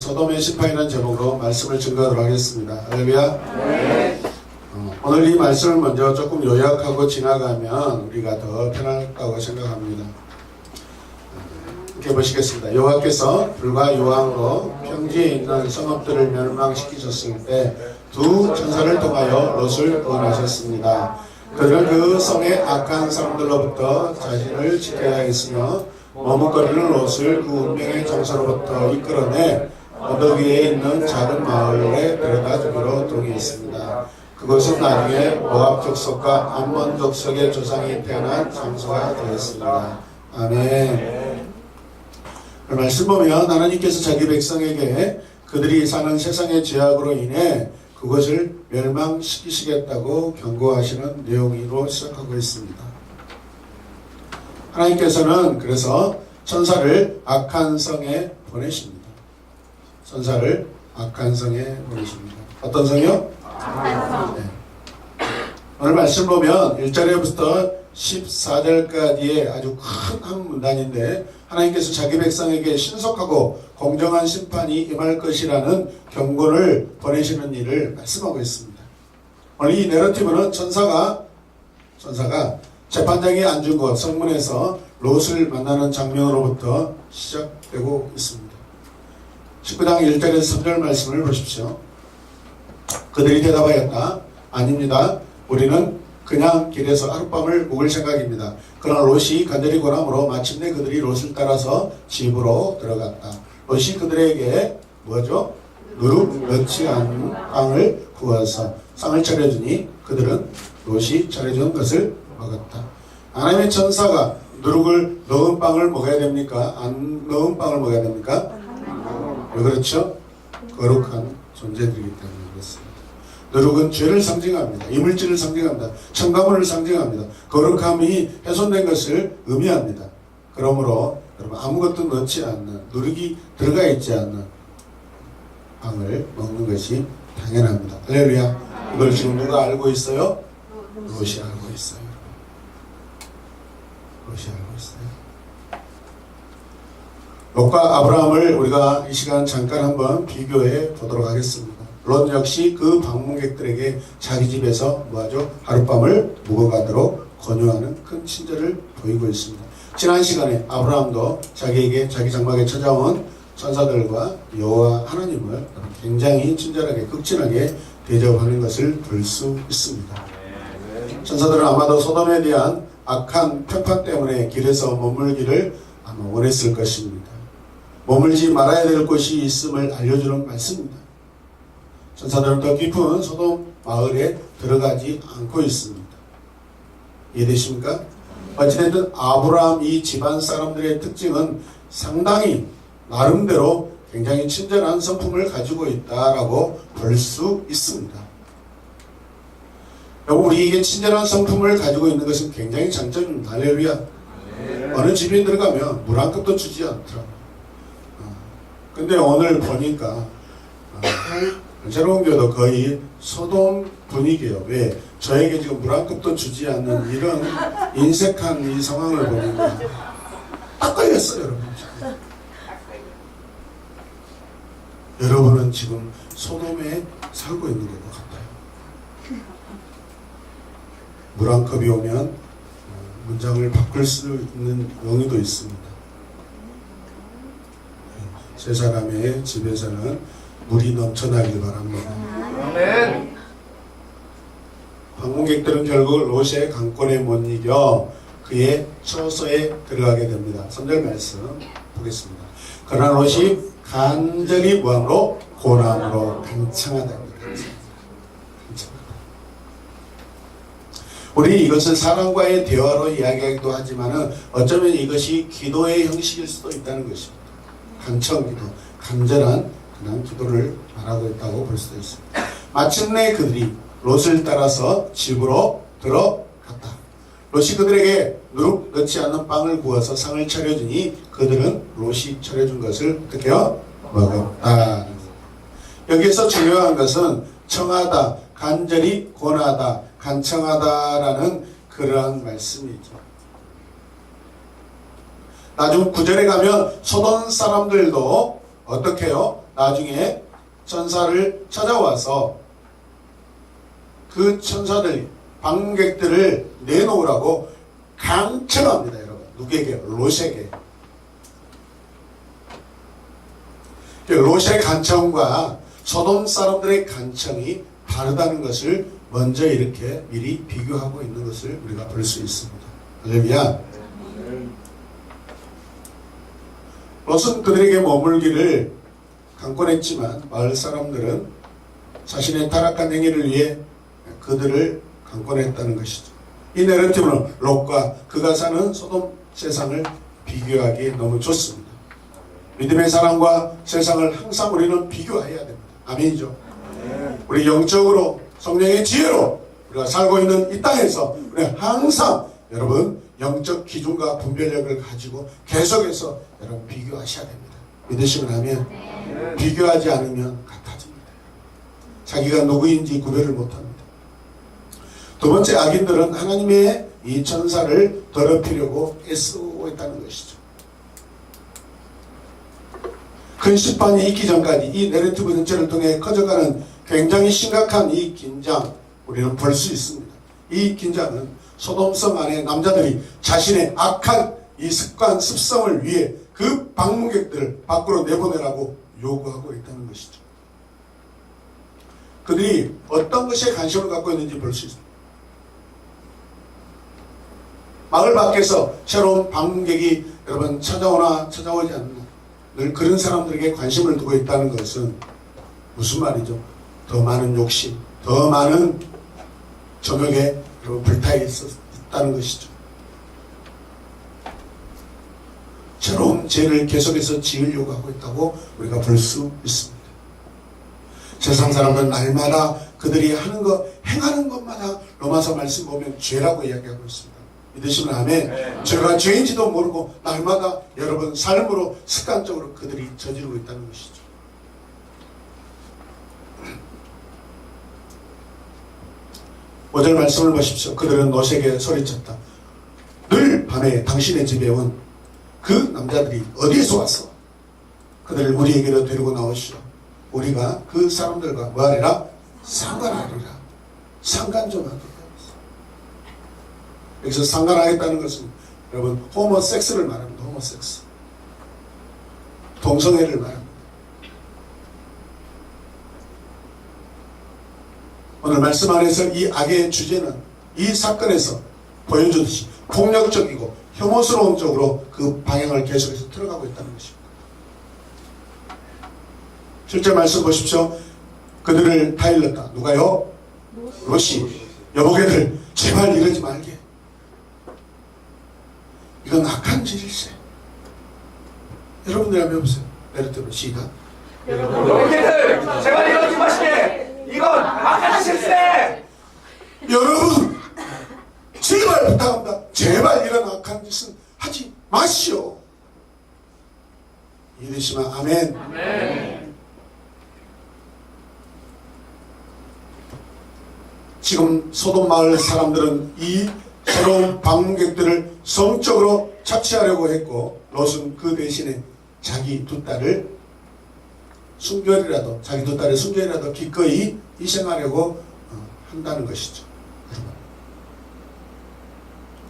소돔의 심판이라는 제목으로 말씀을 증거하도록 하겠습니다. 할렐루야. 네. 오늘 이 말씀을 먼저 조금 요약하고 지나가면 우리가 더 편하다고 생각합니다. 이렇게 보시겠습니다. 여호와께서 불과 요한으로 평지에 있는 성읍들을 멸망시키셨을 때 두 천사를 통하여 롯을 구원하셨습니다. 그들은 그 성의 악한 사람들로부터 자신을 지켜야 했으며 머뭇거리는 롯을 그 운명의 장소로부터 이끌어내 언덕 위에 있는 작은 마을에 데려다 주기로 동의했습니다. 그것은 나중에 모압 족속과 암몬 족속의 조상이 태어난 장소가 되었습니다. 아멘. 그 말씀 보면 하나님께서 자기 백성에게 그들이 사는 세상의 죄악으로 인해 그것을 멸망시키시겠다고 경고하시는 내용으로 시작하고 있습니다. 하나님께서는 그래서 천사를 악한 성에 보내십니다. 천사를 악한 성에 보내십니다. 어떤 성이요? 악한 성. 네. 오늘 말씀 보면 1절에부터 14절까지의 아주 큰 한 문단인데 하나님께서 자기 백성에게 신속하고 공정한 심판이 임할 것이라는 경고를 보내시는 일을 말씀하고 있습니다. 오늘 이 내러티브는 천사가 재판장에 앉은 곳 성문에서 롯을 만나는 장면으로부터 시작되고 있습니다. 19장 1절에서 3절 말씀을 보십시오. 그들이 대답하였다. 아닙니다. 우리는 그냥 길에서 하룻밤을 묵을 생각입니다. 그러나 롯이 간절히 권함으로 마침내 그들이 롯을 따라서 집으로 들어갔다. 롯이 그들에게 뭐죠? 누룩 넣지 않은 빵을 구워서 상을 차려주니 그들은 롯이 차려준 것을 먹었다. 하나님의 천사가 누룩을 넣은 빵을 먹어야 됩니까? 안 넣은 빵을 먹어야 됩니까? 왜 그렇죠? 거룩한 존재들이기 때문에 그렇습니다. 누룩은 죄를 상징합니다. 이물질을 상징합니다. 첨가물을 상징합니다. 거룩함이 훼손된 것을 의미합니다. 그러므로 여러분 아무것도 넣지 않는, 누룩이 들어가 있지 않는 빵을 먹는 것이 당연합니다. 할렐루야. 이걸 지금 누가 알고 있어요? 롯이 알고 있어요. 롯이 알고 있어요. 롯과 아브라함을 우리가 이 시간 잠깐 한번 비교해 보도록 하겠습니다. 롯 역시 그 방문객들에게 자기 집에서 뭐하죠? 하룻밤을 묵어가도록 권유하는 큰 친절을 보이고 있습니다. 지난 시간에 아브라함도 자기에게 자기 장막에 찾아온 천사들과 여호와 하나님을 굉장히 친절하게 극진하게 대접하는 것을 볼 수 있습니다. 천사들은 아마도 소돔에 대한 악한 편파 때문에 길에서 머물기를 아마 원했을 것입니다. 머물지 말아야 될 곳이 있음을 알려주는 말씀입니다. 천사들은 더 깊은 소돔 마을에 들어가지 않고 있습니다. 이해되십니까? 어찌됐든 아브라함 이 집안 사람들의 특징은 상당히 나름대로 굉장히 친절한 성품을 가지고 있다라고 볼 수 있습니다. 우리에게 친절한 성품을 가지고 있는 것은 굉장히 장점입니다. 할렐루야. 어느 집에 들어가면 물 한 컵도 주지 않더라고요. 근데 오늘 보니까 새로운교도 거의 소돔 분위기예요. 왜? 저에게 지금 물 한 컵도 주지 않는 이런 인색한 이 상황을 보니까 딱 걸렸어요, 여러분. 여러분은 지금 소돔에 살고 있는 것 같아요. 물 한 컵이 오면 문장을 바꿀 수 있는 용의도 있습니다. 세 사람의 집에서는 물이 넘쳐나길 바랍니다. 아멘. 방문객들은 결국 롯의 강권에 못 이겨 그의 처소에 들어가게 됩니다. 3절 말씀 보겠습니다. 그러나 롯이 간절히 뭐함으로? 고난으로 간청하다. 우리 이것을 사람과의 대화로 이야기하기도 하지만 어쩌면 이것이 기도의 형식일 수도 있다는 것입니다. 간청기도, 간절한 그냥 기도를 말하고 있다고 볼 수도 있습니다. 마침내 그들이 롯을 따라서 집으로 들어갔다. 롯이 그들에게 누룩 넣지 않는 빵을 구워서 상을 차려주니 그들은 롯이 차려준 것을 어떻게 해요? 먹었다. 여기에서 중요한 것은 청하다, 간절히 권하다, 간청하다라는 그러한 말씀이죠. 나중 9절에 가면 소돔 사람들도 어떻게 해요? 나중에 천사를 찾아와서 그 천사들, 방문객들을 내놓으라고 간청합니다, 여러분. 누구에게? 롯에게. 롯의 간청과 소돔 사람들의 간청이 다르다는 것을 먼저 이렇게 미리 비교하고 있는 것을 우리가 볼 수 있습니다. 할렐루야. 롯은 그들에게 머물기를 강권했지만 마을 사람들은 자신의 타락한 행위를 위해 그들을 강권했다는 것이죠. 이 내러티브는 롯과 그가 사는 소돔 세상을 비교하기 너무 좋습니다. 믿음의 사람과 세상을 항상 우리는 비교해야 됩니다. 아멘이죠. 우리 영적으로 성령의 지혜로 우리가 살고 있는 이 땅에서 우리 항상 여러분 영적 기준과 분별력을 가지고 계속해서 여러분 비교하셔야 됩니다. 믿으시면 하면 비교하지 않으면 같아집니다. 자기가 누구인지 구별을 못합니다. 두 번째, 악인들은 하나님의 이 천사를 더럽히려고 애쓰고 있다는 것이죠. 큰 심판이 있기 전까지 이 내러티브 전체를 통해 커져가는 굉장히 심각한 이 긴장, 우리는 볼 수 있습니다. 이 긴장은 소돔성 안에 남자들이 자신의 악한 이 습관, 습성을 위해 그 방문객들을 밖으로 내보내라고 요구하고 있다는 것이죠. 그들이 어떤 것에 관심을 갖고 있는지 볼 수 있습니다. 마을 밖에서 새로운 방문객이 여러분 찾아오나 찾아오지 않나 늘 그런 사람들에게 관심을 두고 있다는 것은 무슨 말이죠? 더 많은 욕심, 더 많은 정욕에 불타어 있다는 것이죠. 새로운 죄를 계속해서 지으려고 하고 있다고 우리가 볼 수 있습니다. 세상 사람들은 날마다 그들이 하는 것, 행하는 것마다 로마서 말씀 보면 죄라고 이야기하고 있습니다. 믿으시면 아멘. 죄가 죄인지도 모르고 날마다 여러분 삶으로 습관적으로 그들이 저지르고 있다는 것이죠. 오절 말씀을 보십시오. 그들은 롯에게 소리쳤다. 늘 밤에 당신의 집에 온 그 남자들이 어디에서 왔어? 그들을 우리에게로 데리고 나오시오. 우리가 그 사람들과 뭐하리라? 상관하리라. 상관 좀 하리라. 여기서 상관하겠다는 것은 여러분 호모섹스를 말합니다. 호모섹스. 동성애를 말합니다. 오늘 말씀 안에서 이 악의 주제는 이 사건에서 보여주듯이 폭력적이고 혐오스러운 쪽으로 그 방향을 계속해서 들어가고 있다는 것입니다. 실제 말씀 보십시오. 그들을 다 일렀다. 누가요? 롯이. 여보게들 제발 이러지 말게. 이건 악한 짓일세. 여러분들 한번 해보세요. 내려뜨려 시작. 여보게들 제발 이러지 마시게. 이건 악한 짓일세. 여러분 제발 부탁합니다. 제발 이런 악한 짓은 하지 마시오. 이해되시면 아멘. 아멘. 지금 소돔 마을 사람들은 이 새로운 방문객들을 성적으로 착취하려고 했고 롯은 그 대신에 자기 두 딸을 순결이라도 자기 두 딸의 순결이라도 기꺼이 희생하려고 한다는 것이죠.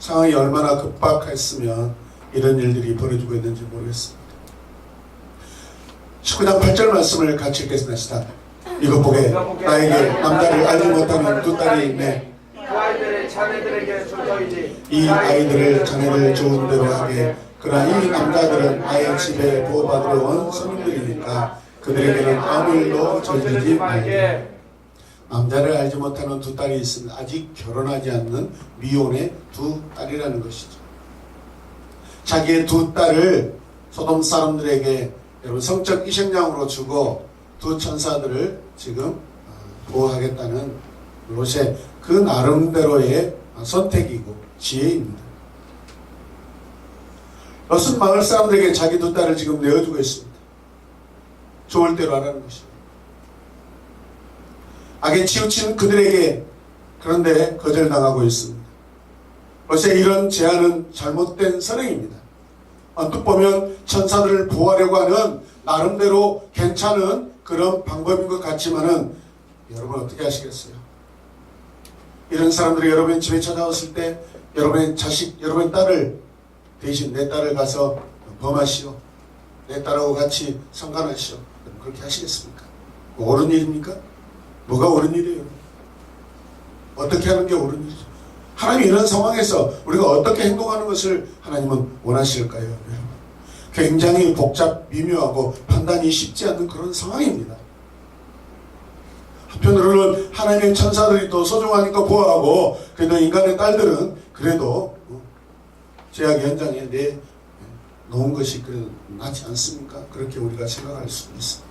상황이 얼마나 급박했으면 이런 일들이 벌어지고 있는지 모르겠습니다. 19장 8절 말씀을 같이 읽겠습니다. 이것 보게 나에게 남자를 알지 못하는 두 딸이 있네. 그 아이들을 자네들에게 줘서이지. 이 아이들을 자네들 좋은 대로 하게. 그러나 이 남자들은 나의 집에 보호받으러 온 손님들이니까 그들에게는 아무 일도 저지르지 말게. 남자를 알지 못하는 두 딸이 있으면 아직 결혼하지 않는 미혼의 두 딸이라는 것이죠. 자기의 두 딸을 소돔 사람들에게 여러분 성적 희생양으로 주고 두 천사들을 지금 보호하겠다는 롯의 그 나름대로의 선택이고 지혜입니다. 롯은 마을 사람들에게 자기 두 딸을 지금 내어주고 있습니다. 좋을 대로 하라는 것입니다. 악에 치우친 그들에게 그런데 거절당하고 있습니다. 롯의 이런 제안은 잘못된 선행입니다. 언뜻 보면 천사들을 보호하려고 하는 나름대로 괜찮은 그런 방법인 것 같지만은 여러분 어떻게 하시겠어요? 이런 사람들이 여러분 집에 찾아왔을 때 여러분의 자식, 여러분의 딸을 대신 내 딸을 가서 범하시오, 내 딸하고 같이 상관하시오, 그렇게 하시겠습니까? 옳은 일입니까? 뭐가 옳은 일이에요? 어떻게 하는 게 옳은 일이죠? 하나님이 이런 상황에서 우리가 어떻게 행동하는 것을 하나님은 원하실까요? 여러분? 굉장히 복잡, 미묘하고 판단이 쉽지 않는 그런 상황입니다. 한편으로는 하나님의 천사들이 또 소중하니까 보호하고, 그래도 인간의 딸들은 그래도 죄악 현장에 내놓은 것이 그래도 낫지 않습니까? 그렇게 우리가 생각할 수 있습니다.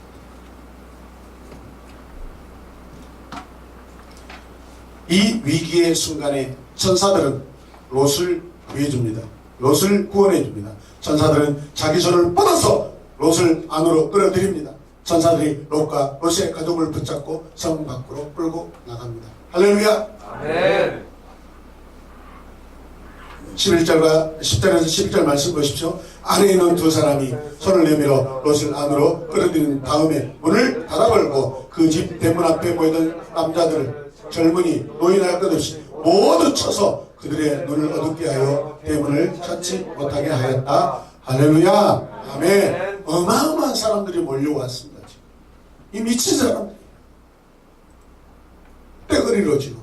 이 위기의 순간에 천사들은 롯을 구해줍니다. 롯을 구원해줍니다. 천사들은 자기 손을 뻗어서 롯을 안으로 끌어들입니다. 천사들이 롯과 롯의 가족을 붙잡고 성 밖으로 끌고 나갑니다. 할렐루야. 아멘. 11절과 10절에서 12절 말씀 보십시오. 안에 있는 두 사람이 손을 내밀어 롯을 안으로 끌어들인 다음에 문을 닫아버리고 그 집 대문 앞에 모이던 남자들을, 젊은이, 노인할 것 없이 모두 쳐서 그들의 눈을 어둡게 하여 대문을 찾지 못하게 하였다. 할렐루야. 아멘. 어마어마한 사람들이 몰려왔습니다. 지금. 이 미친 사람들이 떼거리로 지금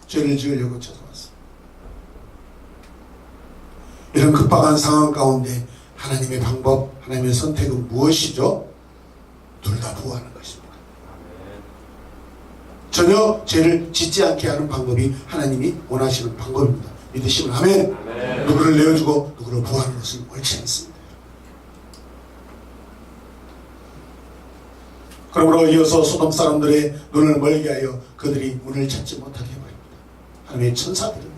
죄를 지으려고 찾아왔습니다. 이런 급박한 상황 가운데 하나님의 방법, 하나님의 선택은 무엇이죠? 둘 다 부호하는 것입니다. 전혀 죄를 짓지 않게 하는 방법이 하나님이 원하시는 방법입니다. 믿으시면 아멘. 아멘. 누구를 내어주고 누구를 부하는 것은 옳지 않습니다. 그러므로 이어서 소돔 사람들의 눈을 멀게 하여 그들이 문을 찾지 못하게 해버립니다. 하나님의 천사들은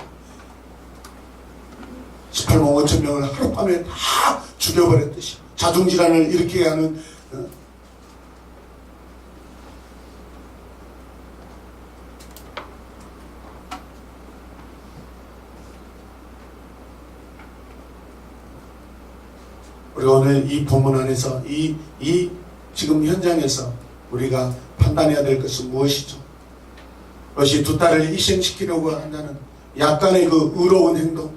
18만 5천 명을 하룻밤에 다 죽여버렸듯이 자중질환을 일으키게 하는 우리가 오늘 이 본문 안에서 이 지금 현장에서 우리가 판단해야 될 것은 무엇이죠? 그것이 두 딸을 희생시키려고 한다는 약간의 그 의로운 행동,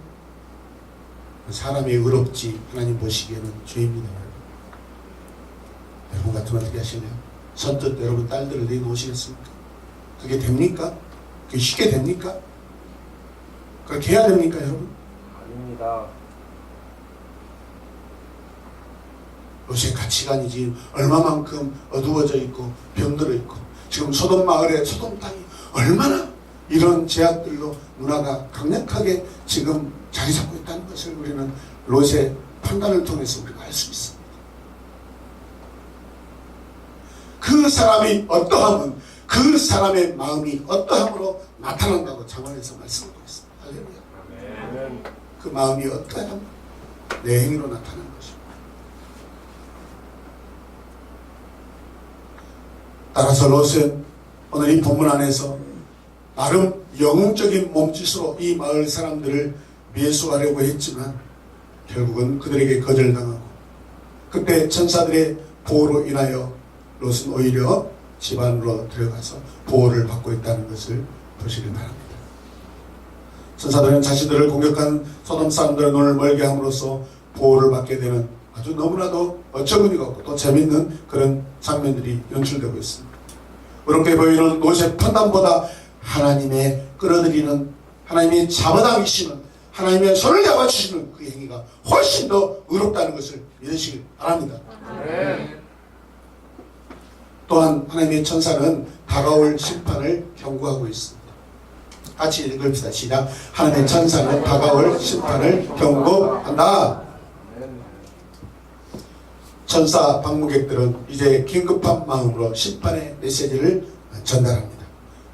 사람이 의롭지 하나님 보시기에는 죄입니다. 여러분 같으면 어떻게 하실래요? 선뜻 여러분 딸들을 내놓으시겠습니까? 그게 됩니까? 그게 쉽게 됩니까? 그렇게 해야 됩니까 여러분? 아닙니다. 롯의 가치관이지 얼마만큼 어두워져 있고 병들어 있고, 지금 소돔 마을에 소돔 땅이 얼마나 이런 제약들로 문화가 강력하게 지금 자리 잡고 있다는 것을 우리는 롯의 판단을 통해서 우리가 알 수 있습니다. 그 사람이 어떠함은 그 사람의 마음이 어떠함으로 나타난다고 잠언에서 말씀하고 있습니다. 할렐루야. 아멘. 그 마음이 어떠함 내 행위로 나타나는 것입니다. 따라서 롯은 오늘 이 본문 안에서 나름 영웅적인 몸짓으로 이 마을 사람들을 매수하려고 했지만 결국은 그들에게 거절당하고, 그때 천사들의 보호로 인하여 롯은 오히려 집 안으로 들어가서 보호를 받고 있다는 것을 보시길 바랍니다. 천사들은 자신들을 공격한 소돔 사람들의 눈을 멀게 함으로써 보호를 받게 되는 아주 너무나도 어처구니가 없고 또 재밌는 그런 장면들이 연출되고 있습니다. 그렇게 보이는 롯의 판단보다 하나님의 끌어들이는, 하나님의 잡아당기시는, 하나님의 손을 잡아주시는 그 행위가 훨씬 더 의롭다는 것을 믿으시길 바랍니다. 아멘. 또한 하나님의 천사는 다가올 심판을 경고하고 있습니다. 같이 읽읍시다. 시작. 하나님의 천사는 다가올 심판을 경고한다. 천사 방문객들은 이제 긴급한 마음으로 심판의 메시지를 전달합니다.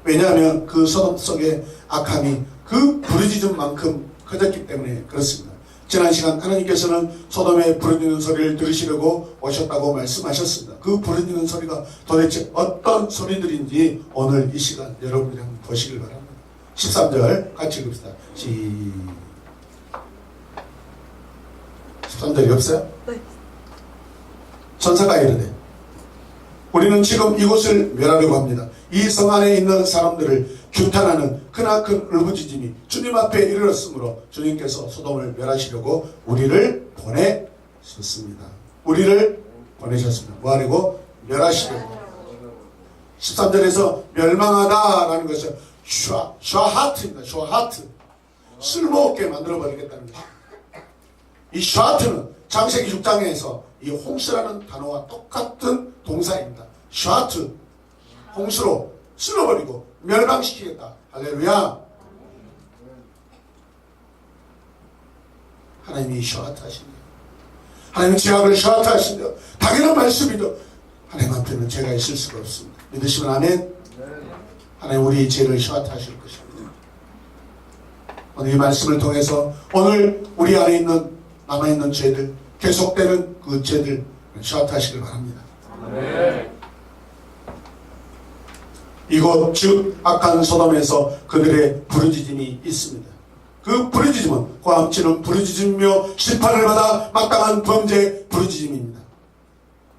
왜냐하면 그 소돔 속의 악함이 그 부르짖음만큼 커졌기 때문에 그렇습니다. 지난 시간 하나님께서는 소돔의 부르짖는 소리를 들으시려고 오셨다고 말씀하셨습니다. 그 부르짖는 소리가 도대체 어떤 소리들인지 오늘 이 시간 여러분이 한번 보시길 바랍니다. 13절 같이 읽읍시다. 13절이 없어요? 네. 천사가 이르되 우리는 지금 이곳을 멸하려고 합니다. 이 성 안에 있는 사람들을 규탄하는 크나큰 울부짖음이 주님 앞에 이르렀으므로 주님께서 소돔을 멸하시려고 우리를 보내셨습니다. 우리를 보내셨습니다. 뭐하려고? 멸하시려고. 13절에서 멸망하다라는 것은 샤하트입니다. 샤하트. 쓸모없게 만들어버리겠다는 것입니다. 이 샤하트는 창세기 6장에서 이 홍수라는 단어와 똑같은 동사입니다. 샤하트. 홍수로 쓸어버리고 멸망시키겠다. 할렐루야. 하나님이 샤하트 하신대요. 하나님은 죄악을 샤하트 하신대요. 당연한 말씀이죠. 하나님 앞에는 죄가 있을 수가 없습니다. 믿으시면 아멘. 하나님 우리의 죄를 샤하트 하실 것입니다. 오늘 이 말씀을 통해서 오늘 우리 안에 있는 남아있는 죄들, 계속되는 그 죄들 샤하트 하시길 바랍니다. 이곳 즉 악한 소돔에서 그들의 부르짖음이 있습니다. 그 부르짖음은 고함치는 부르짖으며 심판을 받아 마땅한 범죄의 부르짖음입니다.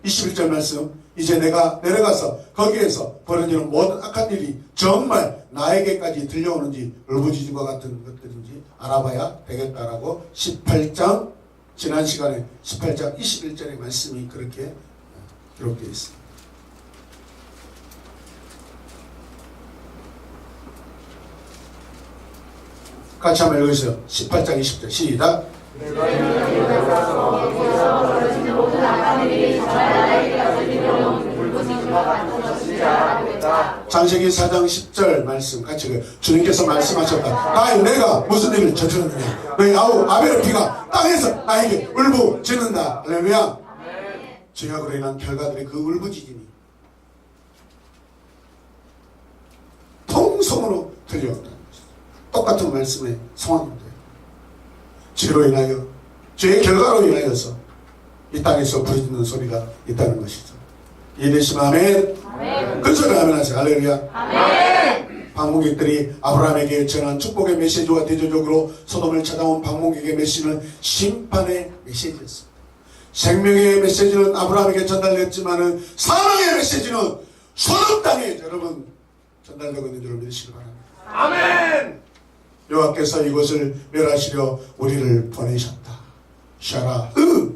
21절 말씀, 이제 내가 내려가서 거기에서 벌어지는 모든 악한 일이 정말 나에게까지 들려오는지 울부짖음과 같은 것들인지 알아봐야 되겠다라고 18장 지난 시간에 18장 21절의 말씀이 그렇게 기록되어 있습니다. 같이 한번 읽으세요. 18장 20절 시작. 창세기 4장 10절 말씀 같이 읽어요. 주님께서 말씀하셨다. 나의 내가 무슨 일을 저질렀느냐. 너희 아우 아벨의 피가 땅에서 나에게 울부짖는다. 할렐루야. 죄악으로 인한 결과들의 그 울부짖음이 통성으로 들려온다. 똑같은 말씀의 상황인데 죄로 인하여 죄의 결과로 인하여서 이 땅에서 부르짖는 소리가 있다는 것이죠. 이해되시면 아멘. 그 소리 아멘 하세요. 할렐루야. 아멘. 방문객들이 아브라함에게 전한 축복의 메시지와 대조적으로 소돔을 찾아온 방문객의 메시지는 심판의 메시지였습니다. 생명의 메시지는 아브라함에게 전달됐지만은 사망의 메시지는 소돔 땅에 여러분 전달되고 있는 줄 믿으시기 바랍니다. 아멘. 여호와께서 이곳을 멸하시려 우리를 보내셨다. 샤라흐.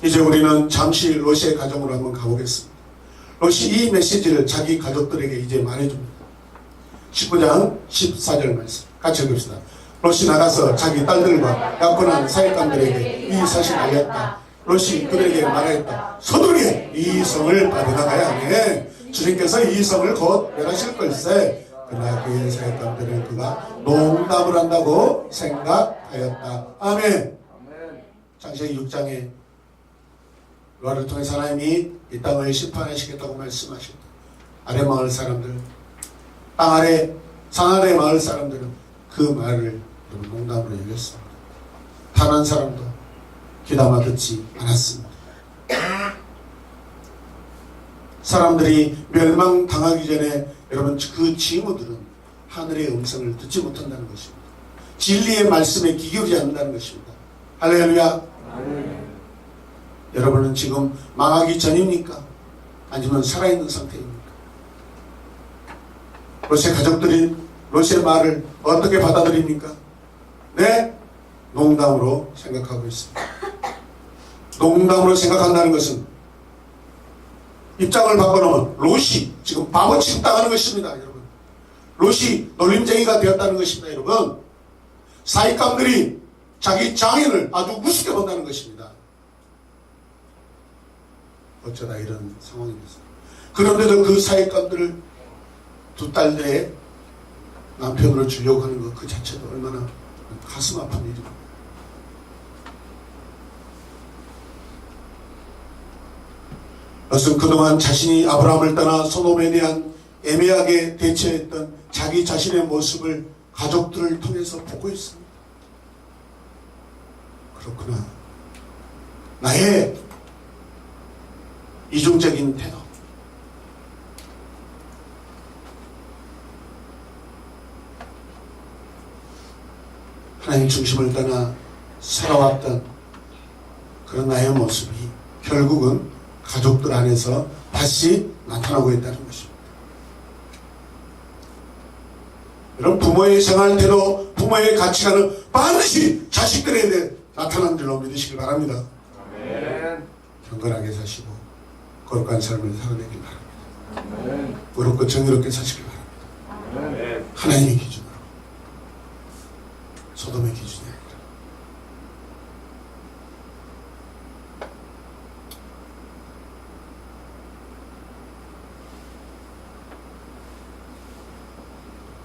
이제 우리는 잠시 롯의 가정으로 한번 가보겠습니다. 롯이 이 메시지를 자기 가족들에게 이제 말해줍니다. 19장 14절 말씀 같이 읽읍시다. 롯이 나가서 자기 딸들과 약혼한 사익감들에게 이 사실을 알렸다. 롯이 그들에게 말하였다. 서둘이 이 성을 빠져나가야 하네. 주님께서 이 성을 곧 멸하실 걸세. 그러나 그의 사역감들은 그가 농담을 한다고 생각하였다. 아멘. 창세기 6장에 노아를 통해 하나님이 이 땅을 심판하시겠다고 말씀하셨다. 아래 마을 사람들, 땅 아래, 산 아래 마을 사람들은 그 말을 농담으로 여겼습니다. 단 한 사람도 귀담아 듣지 않았습니다. 사람들이 멸망당하기 전에 여러분 그 징후들은 하늘의 음성을 듣지 못한다는 것입니다. 진리의 말씀에 귀 기울이지 않는다는 것입니다. 할렐루야. 여러분은 지금 망하기 전입니까? 아니면 살아있는 상태입니까? 롯의 가족들이 롯의 말을 어떻게 받아들입니까? 네? 농담으로 생각하고 있습니다. 농담으로 생각한다는 것은 입장을 바꿔놓으면 롯이 지금 바보 취급당하는 것입니다. 여러분, 롯이 놀림쟁이가 되었다는 것입니다. 여러분, 사익감들이 자기 장인을 아주 우습게 본다는 것입니다. 어쩌다 이런 상황이 됐어요. 그런데도 그 사익감들을 두 딸들의 남편으로 주려고 하는 것 그 자체도 얼마나 가슴 아픈 일입니다. 롯은 그동안 자신이 아브라함을 떠나 소돔에 대한 애매하게 대처했던 자기 자신의 모습을 가족들을 통해서 보고 있습니다. 그렇구나. 나의 이중적인 태도. 하나님 중심을 떠나 살아왔던 그런 나의 모습이 결국은 가족들 안에서 다시 나타나고 있다는 것입니다. 여러분, 부모의 생활 태도, 부모의 가치관은 반드시 자식들에 대해 나타나는 줄로 믿으시길 바랍니다. 아멘. 경건하게 사시고 거룩한 삶을 살아내길 바랍니다. 아멘. 의롭고 정의롭게 사시길 바랍니다. 아멘. 하나님의 기준으로, 소돔의 기준이 아니라.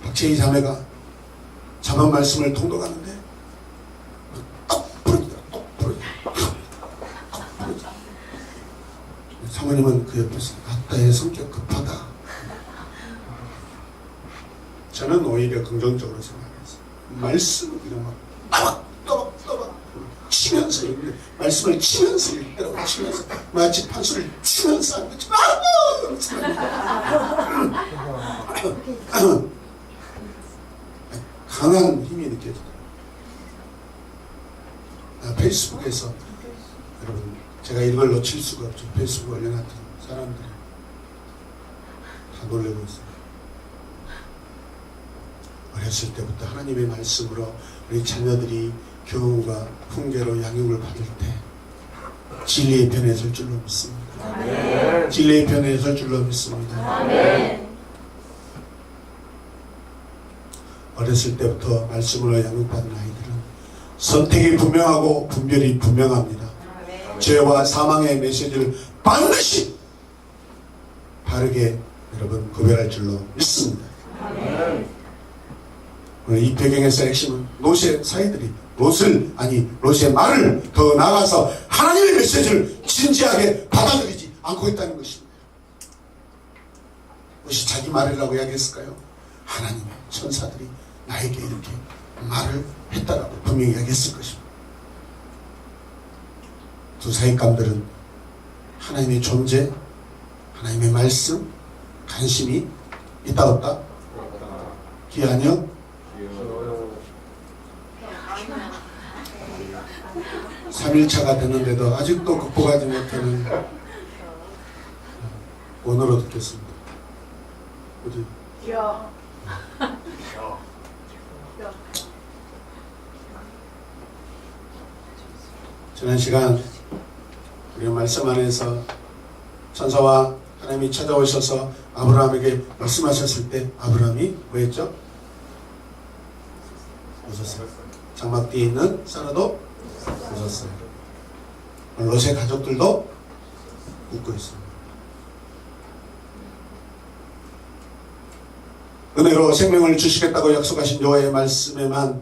박재희 자매가 자만 말씀을 통독하는데 똑 부러지더라, 똑 부러지더라. 사모님은 그 옆에서 아따의 성격 급하다. 저는 오히려 긍정적으로 생각했어요. 말씀을 그냥 막 떠박 치면서 읽는, 말씀을 치면서 읽더라고. 치면서 마치 판소리를 치면서 하는 거지. 강한 힘이 느껴지더라고요. 페이스북에서 여러분, 제가 이걸 놓칠 수가 없죠. 페이스북 올려놨던 사람들이 다 놀래고 있어요. 어렸을 때부터 하나님의 말씀으로 우리 자녀들이 교훈과 훈계로 양육을 받을 때 진리의 편에 설 줄로 믿습니다. 아멘. 진리의 편에 설 줄로 믿습니다. 아멘. 어렸을 때부터 말씀으로 양육받은 아이들은 선택이 분명하고 분별이 분명합니다. 죄와 사망의 메시지를 반드시 바르게 여러분 구별할 줄로 믿습니다. 아멘. 오늘 이 배경에서 핵심은 롯의 사이들이 롯의 말을 더 나아가서 하나님의 메시지를 진지하게 받아들이지 않고 있다는 것입니다. 롯이 자기 말이라고 이야기했을까요? 하나님의 천사들이 나에게 이렇게 말을 했다라고 분명히 이야기했을 것입니다. 두 사익감들은 하나님의 존재, 하나님의 말씀, 관심이 있다 없다? 기아녀? 3일차가 됐는데도 아직도 극복하지 못하는 오늘로 듣겠습니다. 어디? 지난 시간 우리 말씀 안에서 천사와 하나님이 찾아오셔서 아브라함에게 말씀하셨을 때 아브라함이 뭐 했죠? 웃었어요. 장막 뒤에 있는 사라도 웃었어요. 롯의 가족들도 웃고 있습니다. 은혜로 생명을 주시겠다고 약속하신 여호와의 말씀에만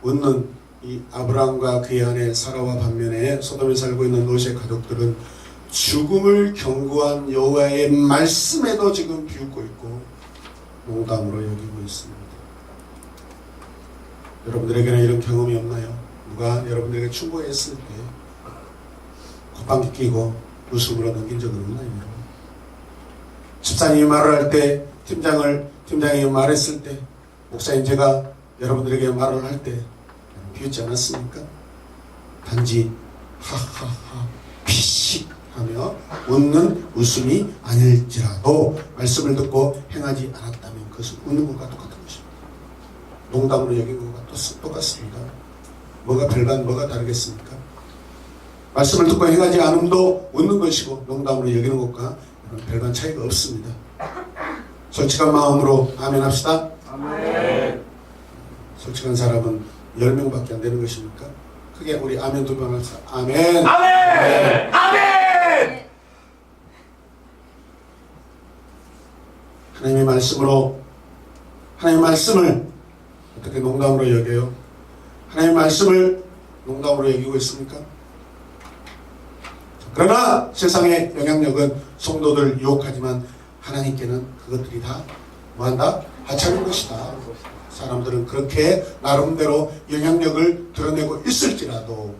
웃는 이 아브라함과 그의 아내 사라와 반면에 소돔에 살고 있는 롯의 가족들은 죽음을 경고한 여호와의 말씀에도 지금 비웃고 있고 농담으로 여기고 있습니다. 여러분들에게는 이런 경험이 없나요? 누가 여러분들에게 충고했을 때 콧방귀 끼고 웃음으로 넘긴 적은 없나요? 여러분? 집사님이 말을 할 때 팀장이 말했을 때 목사님 제가 여러분들에게 말을 할 때 비웃지 않았습니까? 단지 하하하 피식 하며 웃는 웃음이 아닐지라도 말씀을 듣고 행하지 않았다면 그것은 웃는 것과 똑같은 것입니다. 농담으로 여긴 것과 똑같습니다. 뭐가 별반 뭐가 다르겠습니까? 말씀을 듣고 행하지 않음도 웃는 것이고 농담으로 여기는 것과 별반 차이가 없습니다. 솔직한 마음으로 아멘 합시다. 아멘. 솔직한 사람은 10명밖에 안 되는 것입니까? 크게 우리 아멘 두 번 합시다. 아멘. 아멘. 아멘. 하나님의 말씀으로 하나님의 말씀을 어떻게 농담으로 여겨요? 하나님의 말씀을 농담으로 여기고 있습니까? 그러나 세상의 영향력은 성도들 유혹하지만 하나님께는 그것들이 다 뭐한다? 하찮은 것이다. 사람들은 그렇게 나름대로 영향력을 드러내고 있을지라도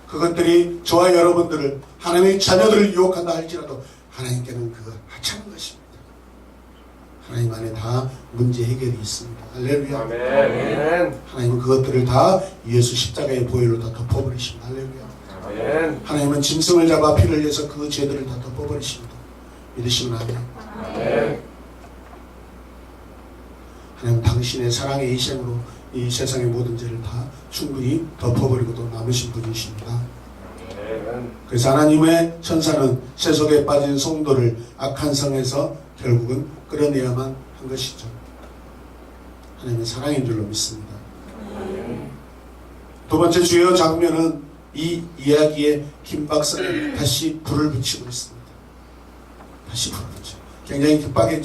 그것들이 저와 여러분들을 하나님의 자녀들을 유혹한다 할지라도 하나님께는 그거 하찮은 것입니다. 하나님 안에 다 문제 해결이 있습니다. 할렐루야. 아멘. 하나님은 그것들을 다 예수 십자가의 보혈로 다 덮어버리십니다. 할렐루야. 아멘. 하나님은 짐승을 잡아 피를 내서 그 죄들을 다 덮어버리십니다. 믿으시면 아멘. 아멘. 하나님 당신의 사랑의 희생으로 이 세상의 모든 죄를 다 충분히 덮어버리고도 남으신 분이십니다. 아멘. 그래서 하나님의 천사는 세속에 빠진 성도를 악한 성에서 결국은 끌어내야만 한 것이죠. 하나님의 사랑인 줄로 믿습니다. 두 번째 주요 장면은 이 이야기에 김 박사는 다시 불을 붙이고 있습니다. 다시 불을 붙여. 굉장히 급하게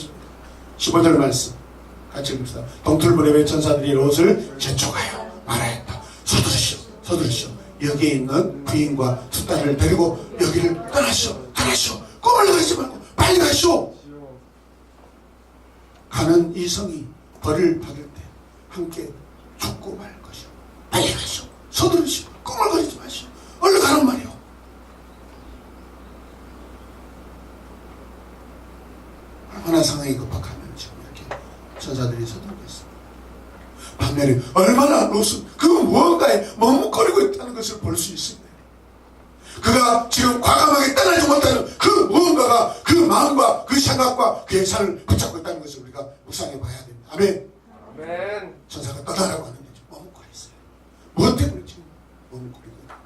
15절 말씀 같이 읽읍시다. 동틀무렵의 천사들이 롯을 재촉하여 말하였다. 서두르시오, 서두르시오. 여기에 있는 부인과 두 딸을 데리고 여기를 떠나시오, 떠나시오. 꿈을 가지 말고 빨리 가시오. 가는 이 성이 벌을 받을 때 함께 죽고 말 것이오. 빨리 가시오. 서두르시오. 꿈을 거리지 마시오. 얼른 가란 말이오. 얼마나 상황이 급박하면 지금 이렇게 천사들이 서두르고 있습니다. 반면에 얼마나 롯은 그 무언가에 머뭇거리고 있다는 것을 볼 수 있습니다. 그가 지금 과감하게 떠나지 못하는 그 무언가가 그 마음과 그 생각과 그의 삶을 붙잡고 있다는 것을 우리가 묵상해 봐야 됩니다. 아멘. 아멘. 천사가 떠나라고 하는데 지금 머뭇거려 있어요. 무엇 때문에 지금 머뭇거리고 있는가?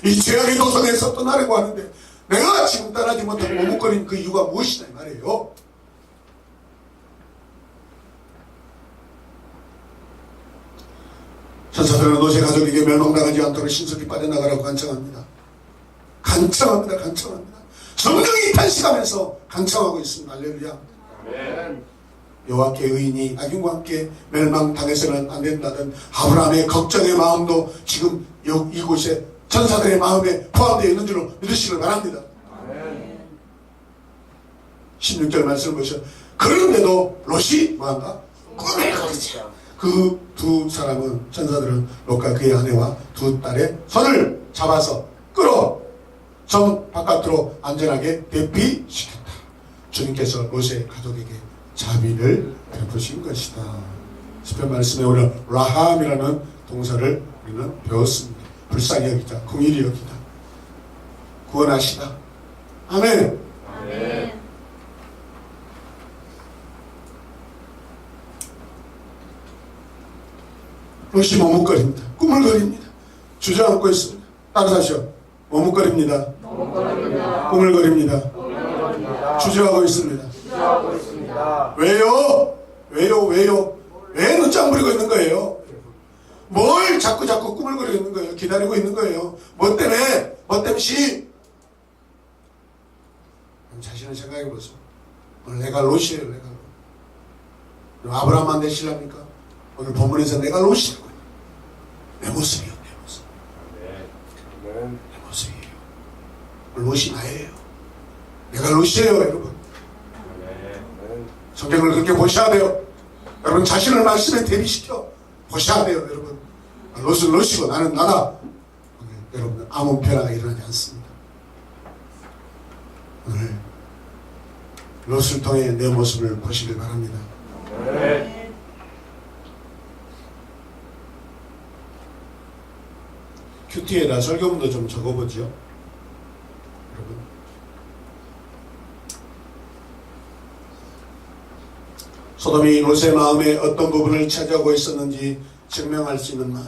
이 죄악의 도전에서 떠나려고 하는데 내가 지금 떠나지 못하고 머뭇거리는 그 이유가 무엇이냐 이 말이에요. 천사들은 롯의 가족에게 멸망당하지 않도록 신속히 빠져나가라고 간청합니다. 간청합니다. 간청합니다. 성령이 탄식하면서 간청하고 있습니다. 할렐루야. 아멘. 여호와께 의인이 악인과 함께 멸망당해서는 안 된다는 아브라함의 걱정의 마음도 지금 이곳에 천사들의 마음에 포함되어 있는 줄로 믿으시길 바랍니다. 아멘. 16절 말씀을 보시죠. 그런데도 롯이 뭐한가? 꿈을 거두죠. 그 두 사람은 천사들은 롯과 그의 아내와 두 딸의 손을 잡아서 끌어 성 바깥으로 안전하게 대피시켰다. 주님께서 롯의 가족에게 자비를 베푸신 것이다. 시편 말씀에 오늘 라함이라는 동사를 우리는 배웠습니다. 불쌍히 여기다, 긍휼히 여기다, 구원하시다. 아멘. 아멘. 롯이 머뭇거립니다. 꾸물거립니다. 주저앉고 있습니다. 따라하시오. 머뭇거립니다. 머뭇거립니다. 꾸물거립니다. 머뭇거립니다. 주저하고 있습니다. 주저하고 있습니다. 왜요? 왜요? 왜 늦장 부리고 있는 거예요? 뭘 자꾸 꾸물거리고 있는 거예요? 기다리고 있는 거예요? 뭐 때문에? 뭐 때문에? 자신을 생각해 보세요. 오늘 내가 롯이에요. 내가 롯. 아브라함만 되시랍니까? 오늘 본문에서 내가 롯이라고요. 내 모습이요. 내 모습. 아멘. 내 모습이에요. 오늘 롯이 나예요. 내가 롯이에요. 여러분. 아멘. 성경을 그렇게 보셔야 돼요. 여러분 자신을 말씀에 대비시켜 보셔야 돼요. 여러분 롯은 롯이고 나는 나다. 여러분 아무 변화가 일어나지 않습니다. 오늘 롯을 통해 내 모습을 보시길 바랍니다. 아멘. 큐티에다 설교문도 좀 적어보죠. 여러분 소돔이 롯의 마음에 어떤 부분을 차지하고 있었는지 증명할 수 있는 말.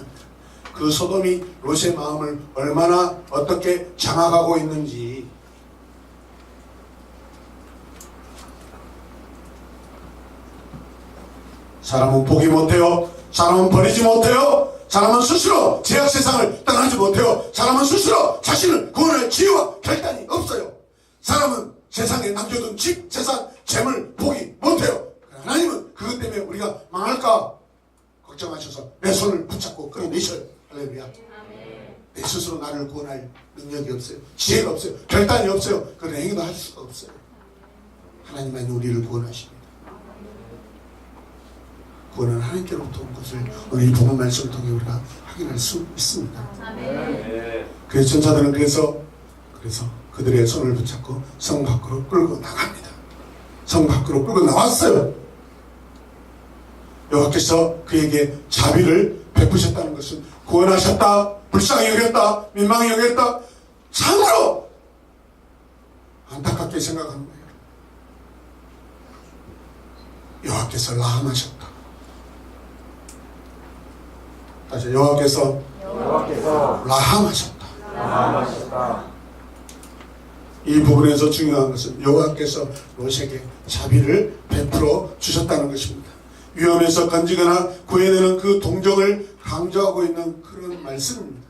그 소돔이 롯의 마음을 얼마나 어떻게 장악하고 있는지. 사람은 포기 못해요. 사람은 버리지 못해요. 사람은 스스로 죄악 세상을 떠나지 못해요. 사람은 스스로 자신을 구원할 지혜와 결단이 없어요. 사람은 세상에 남겨둔 집, 재산, 재물 포기 못해요. 하나님은 그것 때문에 우리가 망할까 걱정하셔서 내 손을 붙잡고 끌어내셔요. 할렐루야. 내 스스로 나를 구원할 능력이 없어요. 지혜가 없어요. 결단이 없어요. 그런 행위도 할 수가 없어요. 하나님만이 우리를 구원하십니다. 구원은 하나님께로부터 온 것을 오늘 이 본문 말씀을 통해 우리가 확인할 수 있습니다. 아멘. 그래서 천사들은 그래서 그들의 손을 붙잡고 성 밖으로 끌고 나갑니다. 성 밖으로 끌고 나왔어요. 여호와께서 그에게 자비를 베푸셨다는 것은 구원하셨다, 불쌍히 여겼다, 민망히 여겼다, 참으로 안타깝게 생각하는 거예요. 여호와께서 라함하셨다. 다시 여호와께서 라함하셨다. 이 부분에서 중요한 것은 여호와께서 롯에게 자비를 베풀어 주셨다는 것입니다. 위험에서 건지거나 구해내는 그 동정을 강조하고 있는 그런 말씀입니다.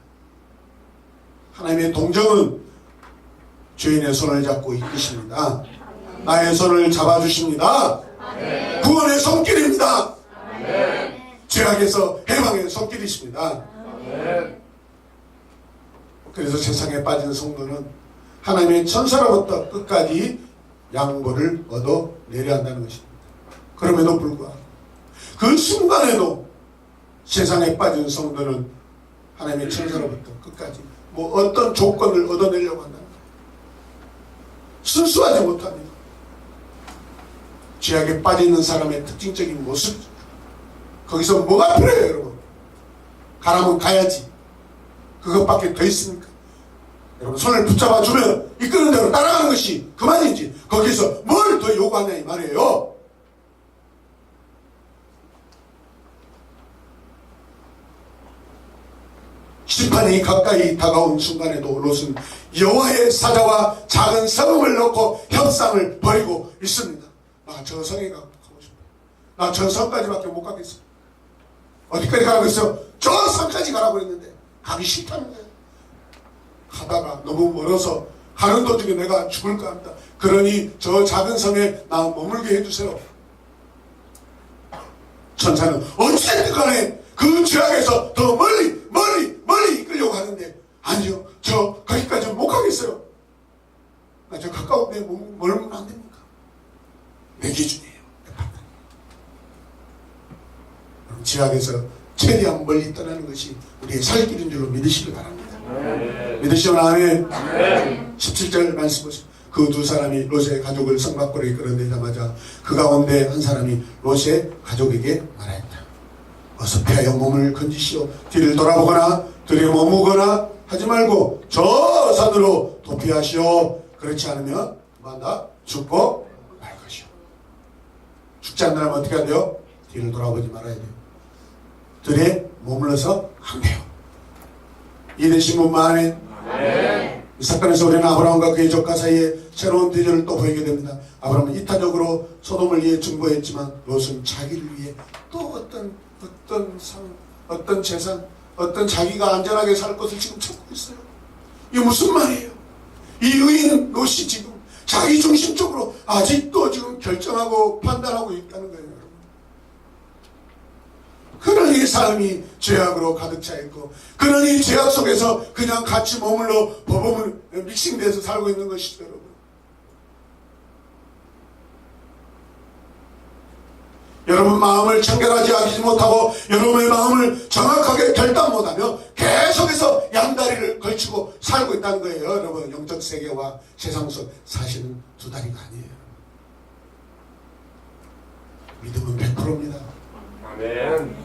하나님의 동정은 죄인의 손을 잡고 이끄십니다. 나의 손을 잡아주십니다. 구원의 손길입니다. 죄악에서 해방의 손길이십니다. 그래서 세상에 빠진 성도는 하나님의 천사로부터 끝까지 양보를 얻어내려 한다는 것입니다. 그럼에도 불구하고 그 순간에도 세상에 빠진 성도는 하나님의 천사로부터 끝까지 어떤 조건을 얻어내려고 한다는 거예요. 순수하지 못합니다. 죄악에 빠져있는 사람의 특징적인 모습, 거기서 뭐가 필요해요, 여러분? 가라면 가야지. 그것밖에 더 있습니까? 여러분, 손을 붙잡아 주면 이끄는 대로 따라가는 것이 그만이지 거기서 뭘 더 요구하냐 이 말이에요. 심판이 가까이 다가온 순간에도 롯은 여호와의 사자와 작은 성읍을 놓고 협상을 벌이고 있습니다. 나 저 성에 가고 싶어. 나 저 성까지밖에 못 가겠어. 어디까지 가라고 했어요? 저 성까지 가라고 했는데 가기 싫다는 거예요. 가다가 너무 멀어서 가는 도중에 내가 죽을까 합니다. 그러니 저 작은 성에 나 머물게 해주세요. 천사는 어찌됐든 간에 그 죄악에서 더 멀리 이끌려고 하는데 아니요, 저 거기까지 못 가겠어요. 나 저 가까운 데 멀면 안 됩니까? 내 기준이에요. 죄악에서 최대한 멀리 떠나는 것이 우리의 살 길인 줄로 믿으시기 바랍니다. 믿으시면 아멘. 17절 말씀 보시죠. 그 두 사람이 롯의 가족을 성 밖으로 이끌어내자마자 그 가운데 한 사람이 롯의 가족에게 말하였다. 어서 피하여 몸을 건지시오. 뒤를 돌아보거나 들에 머무거나 하지 말고 저 산으로 도피하시오. 그렇지 않으면 만다 죽고 말 것이오. 죽지 않는다면 어떻게 해야 돼요? 뒤를 돌아보지 말아야 돼요. 들에 머물러서 안 돼요. 이해되신 분 아멘. 이 사건에서 우리는 아브라함과 그의 조카 사이에 새로운 대조를 또 보이게 됩니다. 아브라함은 이타적으로 소돔을 위해 중보했지만 롯은 자기를 위해 또 어떤 재산, 어떤 자기가 안전하게 살 것을 지금 찾고 있어요. 이게 무슨 말이에요? 이 의인 롯이 지금 자기 중심적으로 아직도 지금 결정하고 판단하고 있다는 거예요. 그러니 삶이 죄악으로 가득 차 있고, 그러니 죄악 속에서 그냥 같이 머물러 버벅을 믹싱돼서 살고 있는 것이죠, 여러분. 여러분 마음을 청결하지 하지 못하고 여러분의 마음을 정확하게 결단 못하며 계속해서 양다리를 걸치고 살고 있다는 거예요. 여러분, 영적 세계와 세상 속 사실은 두 다리가 아니에요. 믿음은 100%입니다. 아멘.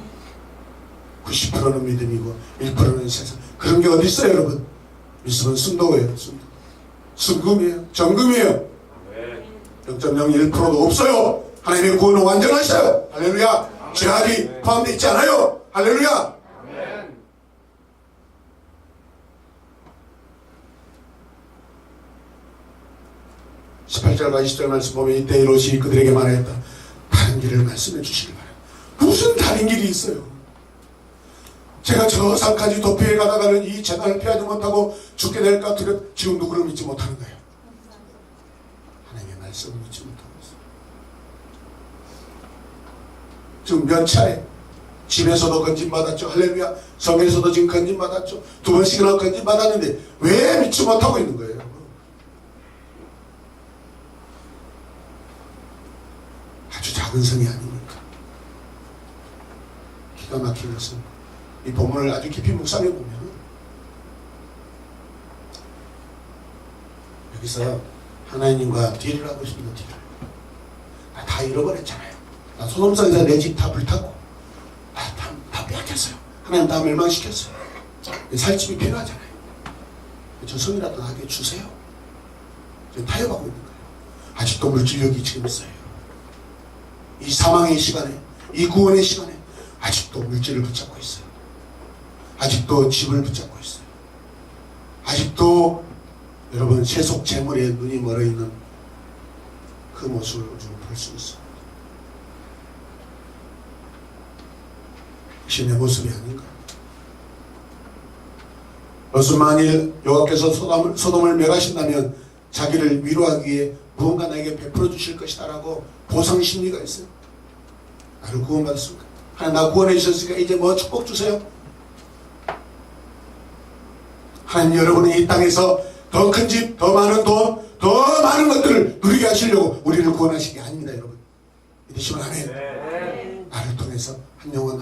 90%는 믿음이고 1%는 세상. 그런 게 어디 있어요, 여러분? 믿음은 순도예요. 순금이에요. 정금이에요. 0.01%도 없어요. 하나님의 구원은 완전하셔요. 할렐루야. 죄악이 포함되어 있지 않아요. 할렐루야. 아멘. 18절과 20절 말씀 보면 이때 롯이 그들에게 말하였다. 다른 길을 말씀해 주시기 바랍니다. 무슨 다른 길이 있어요? 제가 저 산까지 도피해 가다가는 이 재난을 피하지 못하고 죽게 될까 두렵. 지금 누구를 믿지 못하는 거예요? 하나님의 말씀을 믿지 못하고 있어요. 지금 몇 차례 집에서도 건진받았죠. 할렐루야. 성에서도 지금 건진받았죠. 2번씩이나 건진받았는데 왜 믿지 못하고 있는 거예요? 아주 작은 성이 아닙니까? 기가 막힌 것은 이 본문을 아주 깊이 묵상해 보면 여기서 하나님과 딜을 하고 있습니다. 다 잃어버렸잖아요. 나 소돔성에서 내 집 다 불탔고 다 빼앗겼어요. 하나님 다 멸망시켰어요. 살 집이 필요하잖아요. 저 성이라도 나에게 주세요. 지금 타협하고 있는 거예요. 아직도 물질력이 지금 있어요. 이 사망의 시간에, 이 구원의 시간에 아직도 물질을 붙잡고 있어요. 아직도 집을 붙잡고 있어요. 아직도 여러분 세속 재물에 눈이 멀어 있는 그 모습을 좀 볼 수 있어요. 혹시 내 모습이 아닌가? 롯은 만일 여호와께서 소돔을 멸하신다면 자기를 위로하기 위해 무언가 나에게 베풀어 주실 것이다 라고 보상 심리가 있어요. 나를 구원받았습니까? 하나님 나 구원해 주셨으니까 이제 뭐 축복 주세요. 하나님 여러분이 이 땅에서 더 큰 집, 더 많은 돈, 더 많은 것들을 누리게 하시려고 우리를 구원하신 게 아닙니다. 여러분 믿으시면 아멘. 네. 나를 통해서 한 영혼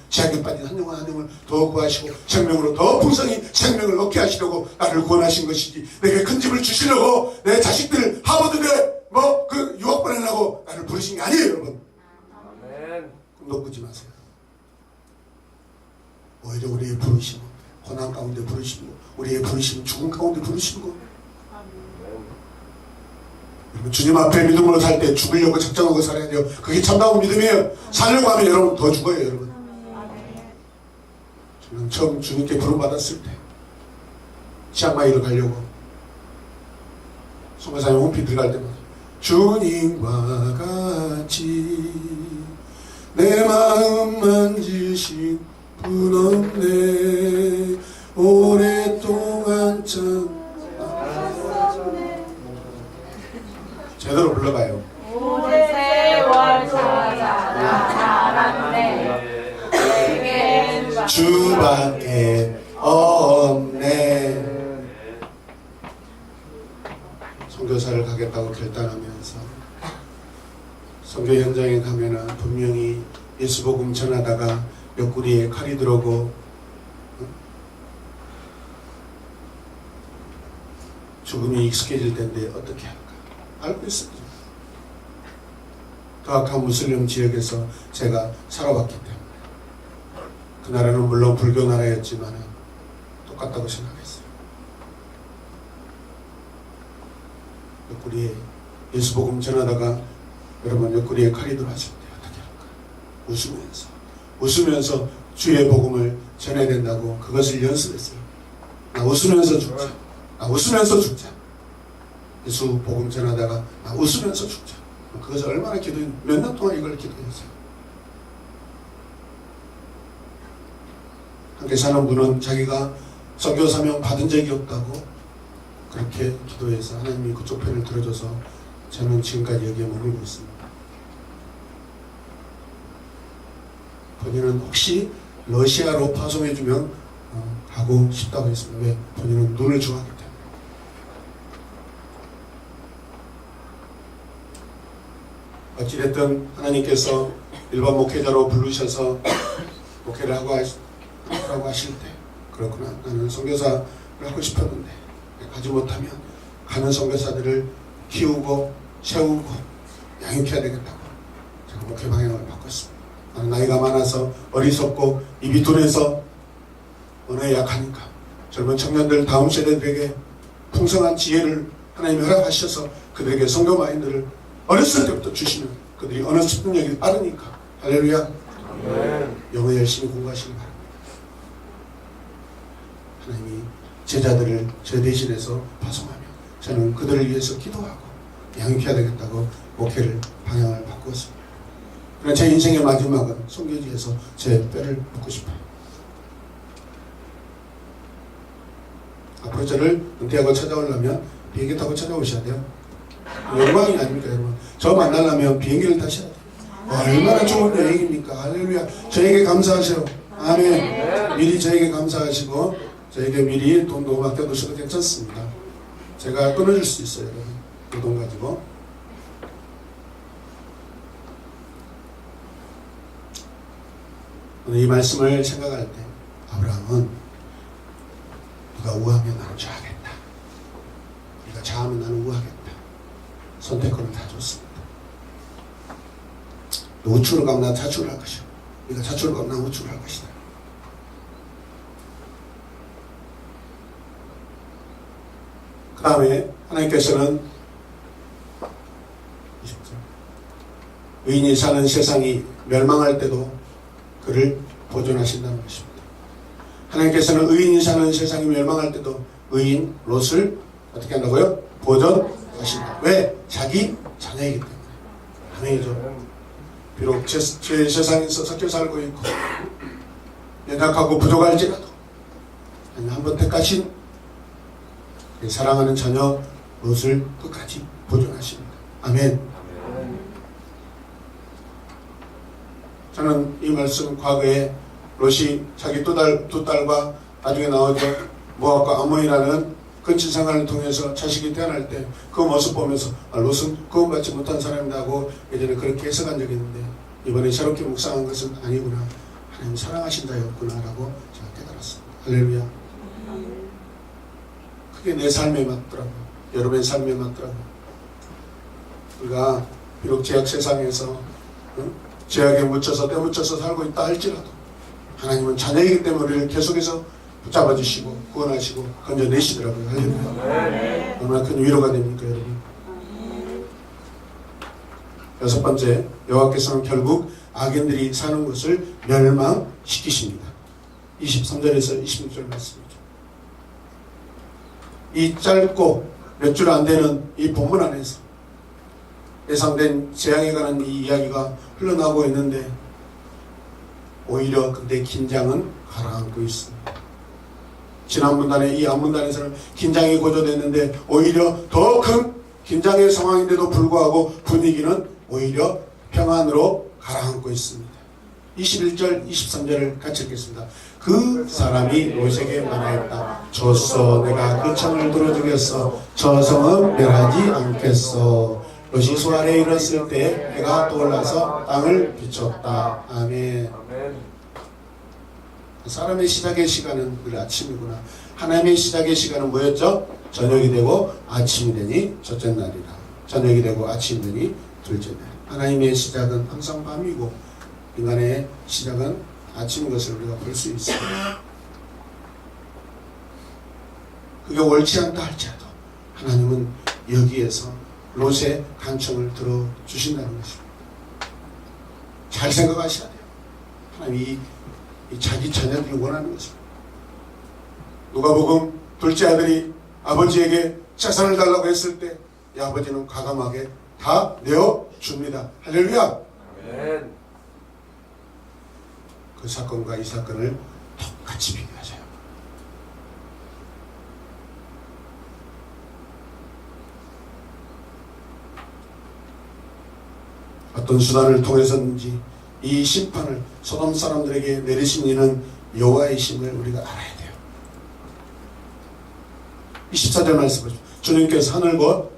죄악에 빠진 한 영혼을 더 구하시고 생명으로 더 풍성히 생명을 얻게 하시려고 나를 구원하신 것이지, 내게 큰 집을 주시려고 내 자식들 하버드대 그 유학 보내려고 나를 부르신 게 아니에요. 여러분 아멘. 꿈도 꾸지 마세요. 오히려 우리의 부르심은 고난 가운데 부르시고, 우리의 부르심은 죽음 가운데 부르시고, 여러분 주님 앞에 믿음으로 살 때 죽으려고 작정하고 살아야 돼요. 그게 참다운 믿음이에요. 살려고 하면 여러분 더 죽어요. 여러분 저는 처음 주님께 부름받았을 때 치앙마이를 가려고 송가사님 홈피 들어갈 때마다 주님과 같이 내 마음 만지신 분 없네 오랫동안 참 제대로 불러봐요. 오랜 세월 찾아 살았네 내겐 주밖에 없네. 선교사를 가겠다고 결단하면서 선교 현장에 가면은 분명히 예수복음 전하다가 옆구리에 칼이 들어오고 죽음이 익숙해질 텐데 어떻게 할까 알고 있었죠. 더 악한 무슬림 지역에서 제가 살아왔기 때문에 그 나라는 물론 불교 나라였지만 똑같다고 생각했어요. 옆구리에 예수복음 전하다가 여러분 옆구리에 칼이 들어왔을 때 어떻게 할까? 웃으면서 주의 복음을 전해야 된다고 그것을 연습했어요. 나 웃으면서 죽자. 나 웃으면서 죽자. 예수 복음 전하다가 나 웃으면서 죽자. 그것을 얼마나 몇 년 동안 이걸 기도했어요. 함께 사는 분은 자기가 선교 사명 받은 적이 없다고 그렇게 기도해서 하나님이 그쪽 편을 들어줘서 저는 지금까지 여기에 머물고 있습니다. 본인은 혹시 러시아로 파송해주면 가고 싶다고 했습니다. 왜? 본인은 눈을 좋아하기 때문에. 어찌됐든 하나님께서 일반 목회자로 부르셔서 목회를 하고 하실 때 그렇구나, 나는 선교사를 하고 싶었는데 가지 못하면 가는 선교사들을 키우고 세우고 양육해야 되겠다고 제가 목회 방향을 바꿨습니다. 나는 나이가 많아서 어리석고 입이 둔해서 언어에 약하니까 젊은 청년들 다음 세대들에게 풍성한 지혜를 하나님이 허락하셔서 그들에게 선교 마인드를 어렸을 때부터 주시면 그들이 언어 습득력이 빠르니까 할렐루야. 영어 열심히 공부하시기 바랍니다. 하나님이 제자들을 저 대신해서 파송하며 저는 그들을 위해서 기도하고 양육해야 되겠다고 목회를 방향을 바꾸었습니다. 그러나 제 인생의 마지막은 선교지에서 제 뼈를 묻고 싶어요. 앞으로 저를 은퇴하고 찾아오려면 비행기 타고 찾아오셔야 돼요. 영광이 아닙니까 여러분? 저 만나려면 비행기를 타셔야 돼요. 얼마나 좋은 여행입니까? 할렐루야. 저에게 감사하세요. 아멘. 미리 저에게 감사하시고 저에게 미리 돈도 맡겨두셔도 괜찮습니다. 제가 끊어줄 수 있어요. 그 돈 가지고. 오늘 이 말씀을 생각할 때 아브라함은 네가 우하면 나는 좌하겠다. 네가 좌하면 나는 우하겠다. 선택권을 다 줬습니다. 우측으로 가면 나 좌측으로 할 것이다. 네가 좌측으로 가면 나 우측으로 할 것이다. 그 다음에 하나님께서는 의인이 사는 세상이 멸망할 때도 그를 보존하신다는 것입니다. 하나님께서는 의인이 사는 세상이 멸망할 때도 의인 롯을 어떻게 한다고요? 보존하신다. 왜? 자기 자녀이기 때문에. 아멘이죠. 비록 제 세상에서 섞여 살고 있고 연약하고 부족할지라도 한번 택하신 사랑하는 자녀 롯을 끝까지 보존하십니다. 아멘. 저는 이 말씀 과거에 롯이 자기 두 딸과 나중에 나오죠. 모압과 아몬이라는 근친 생활을 통해서 자식이 태어날 때 그 모습 보면서 롯은 구원받지 못한 사람이다 하고 예전에 그렇게 해석한 적이 있는데 이번에 새롭게 묵상한 것은 아니구나. 하나님 사랑하신다였구나 라고 제가 깨달았습니다. 할렐루야. 그게 내 삶에 맞더라고요. 여러분의 삶에 맞더라고요. 우리가 비록 죄악 세상에서 죄악에 묻혀서 때묻혀서 살고 있다 할지라도 하나님은 자녀이기 때문에 우리를 계속해서 붙잡아 주시고 구원하시고 건져내시더라고요. 할렐루야. 얼마나 큰 위로가 됩니까 여러분. 여섯 번째, 여호와께서는 결국 악인들이 사는 것을 멸망시키십니다. 23절에서 26절 말씀이죠. 이 짧고 몇 줄 안 되는 이 본문 안에서 예상된 재앙에 관한 이 이야기가 흘러나오고 있는데 오히려 근데 긴장은 가라앉고 있습니다. 지난 문단에 이 앞문단에서는 긴장이 고조됐는데 오히려 더 큰 긴장의 상황인데도 불구하고 분위기는 오히려 평안으로 가라앉고 있습니다. 21절 23절을 같이 읽겠습니다. 그 사람이 롯에게 말하였다. 좋소, 내가 그 창을 들어주겠어. 저 성은 멸하지 않겠어. 롯이 소 아래에 일었을 때 해가 떠올라서 땅을 비췄다. 아멘. 사람의 시작의 시간은 늘 아침이구나. 하나님의 시작의 시간은 뭐였죠? 저녁이 되고 아침이 되니 첫째 날이라. 저녁이 되고 아침이 되니 둘째 날. 하나님의 시작은 항상 밤이고 인간의 시작은 아침인 것을 우리가 볼 수 있습니다. 그게 옳지 않다 할지라도 하나님은 여기에서 롯의 간청을 들어주신다는 것입니다. 잘 생각하셔야 돼요. 하나님이 자기 자녀들이 원하는 것입니다. 누가복음 둘째 아들이 아버지에게 재산을 달라고 했을 때 이 아버지는 과감하게 다 내어줍니다. 할렐루야. 아멘. 그 사건과 이 사건을 똑같이 비교하세요. 어떤 수단을 통해서든지 이 심판을 소돔 사람들에게 내리신 이는 여호와이심을 우리가 알아야 돼요. 24절 말씀 보십시오. 주님께서 하늘 곧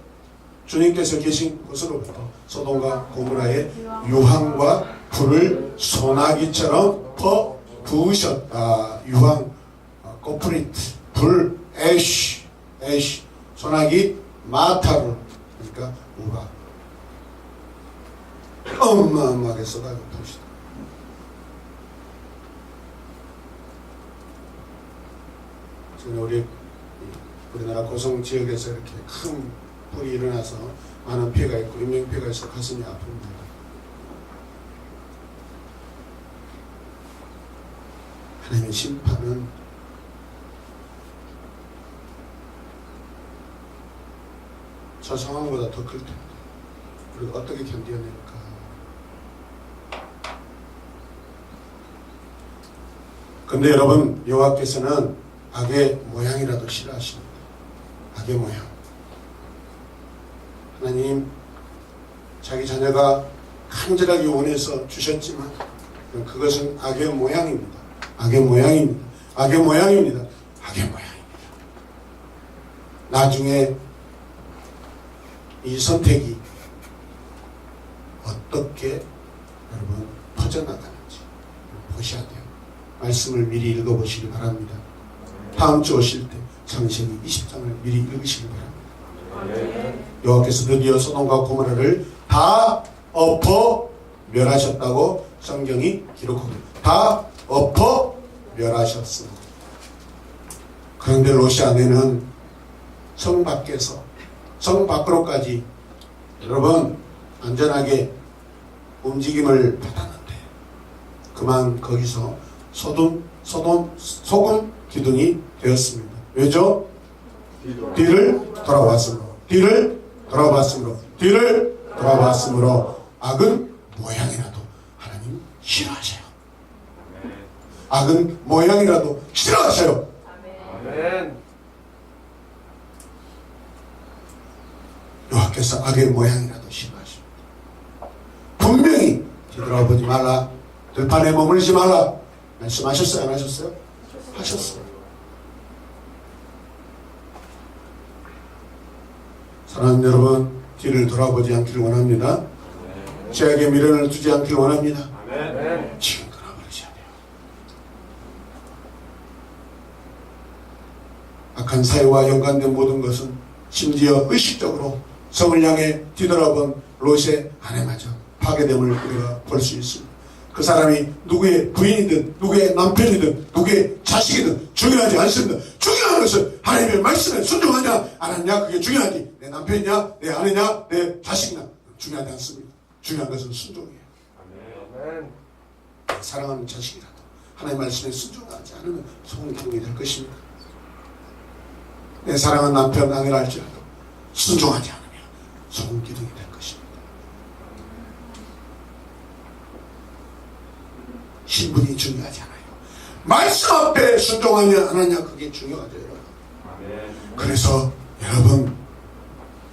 주님께서 계신 곳으로부터 소돔과 고모라의 유황과 불을 소나기처럼 부으셨다. 유황, 코프리트, 불, 애쉬, 소나기, 마타르, 그러니까 우가 어마어마하게 쏟아져 부으시다. 지금 우리나라 고성 지역에서 이렇게 큰 불이 일어나서 많은 피해가 있고 인명피해가 있어 가슴이 아픕니다. 하나님의 심판은 저 상황보다 더 클 텐데 우리가 어떻게 견뎌낼까? 근데 여러분, 여호와께서는 악의 모양이라도 싫어하십니다. 악의 모양. 하나님 자기 자녀가 간절하게 원해서 주셨지만 그것은 악의 모양입니다. 악의 모양입니다. 악의 모양입니다. 악의 모양입니다. 나중에 이 선택이 어떻게 여러분 퍼져나가는지 보셔야 돼요. 말씀을 미리 읽어보시기 바랍니다. 다음 주 오실 때 창세기 20장을 미리 읽으시기 바랍니다. 여호와께서 드디어 소돔과 고모라를 다 엎어 멸하셨다고 성경이 기록합니다. 다 엎어 멸하셨습니다. 그런데 롯이 아내는 성 밖에서 성 밖으로까지 여러분 안전하게 움직임을 받았는데 그만 거기서 소금 기둥이 되었습니다. 왜죠? 뒤를 돌아봤으므로 악은 모양이라도 하나님 싫어하셔요. 악은 모양이라도 싫어하셔요. 아멘. 여호와께서 악의 모양이라도 싫어하십니다. 분명히 뒤돌아보지 말라, 들판에 머물지 말라 말씀하셨어요? 안 하셨어요? 하셨어요. 사랑하는 여러분, 뒤를 돌아보지 않기를 원합니다. 죄악에 미련을 두지 않기를 원합니다. 아멘. 지금 돌아버리셔야 돼요. 악한 사회와 연관된 모든 것은 심지어 의식적으로 성을 향해 뒤돌아본 롯의 아내마저 파괴됨을 우리가 볼 수 있습니다. 그 사람이 누구의 부인이든 누구의 남편이든 누구의 자식이든 중요하지 않습니다. 중요한 것은 하나님의 말씀에 순종하냐 안 하냐 그게 중요하지. 내 남편이냐 내 아내냐 내 자식이냐 중요하지 않습니다. 중요한 것은 순종이에요. 아멘. 사랑하는 자식이라도 하나님의 말씀에 순종하지 않으면 소금기둥이 될 것입니다. 내 사랑하는 남편 아내라 할지라도 순종하지 않으면 소금기둥이 될 것입니다. 신분이 중요하지 않아요. 말씀 앞에 순종하냐 안 하냐 그게 중요하죠. 여러분. 아멘. 그래서 여러분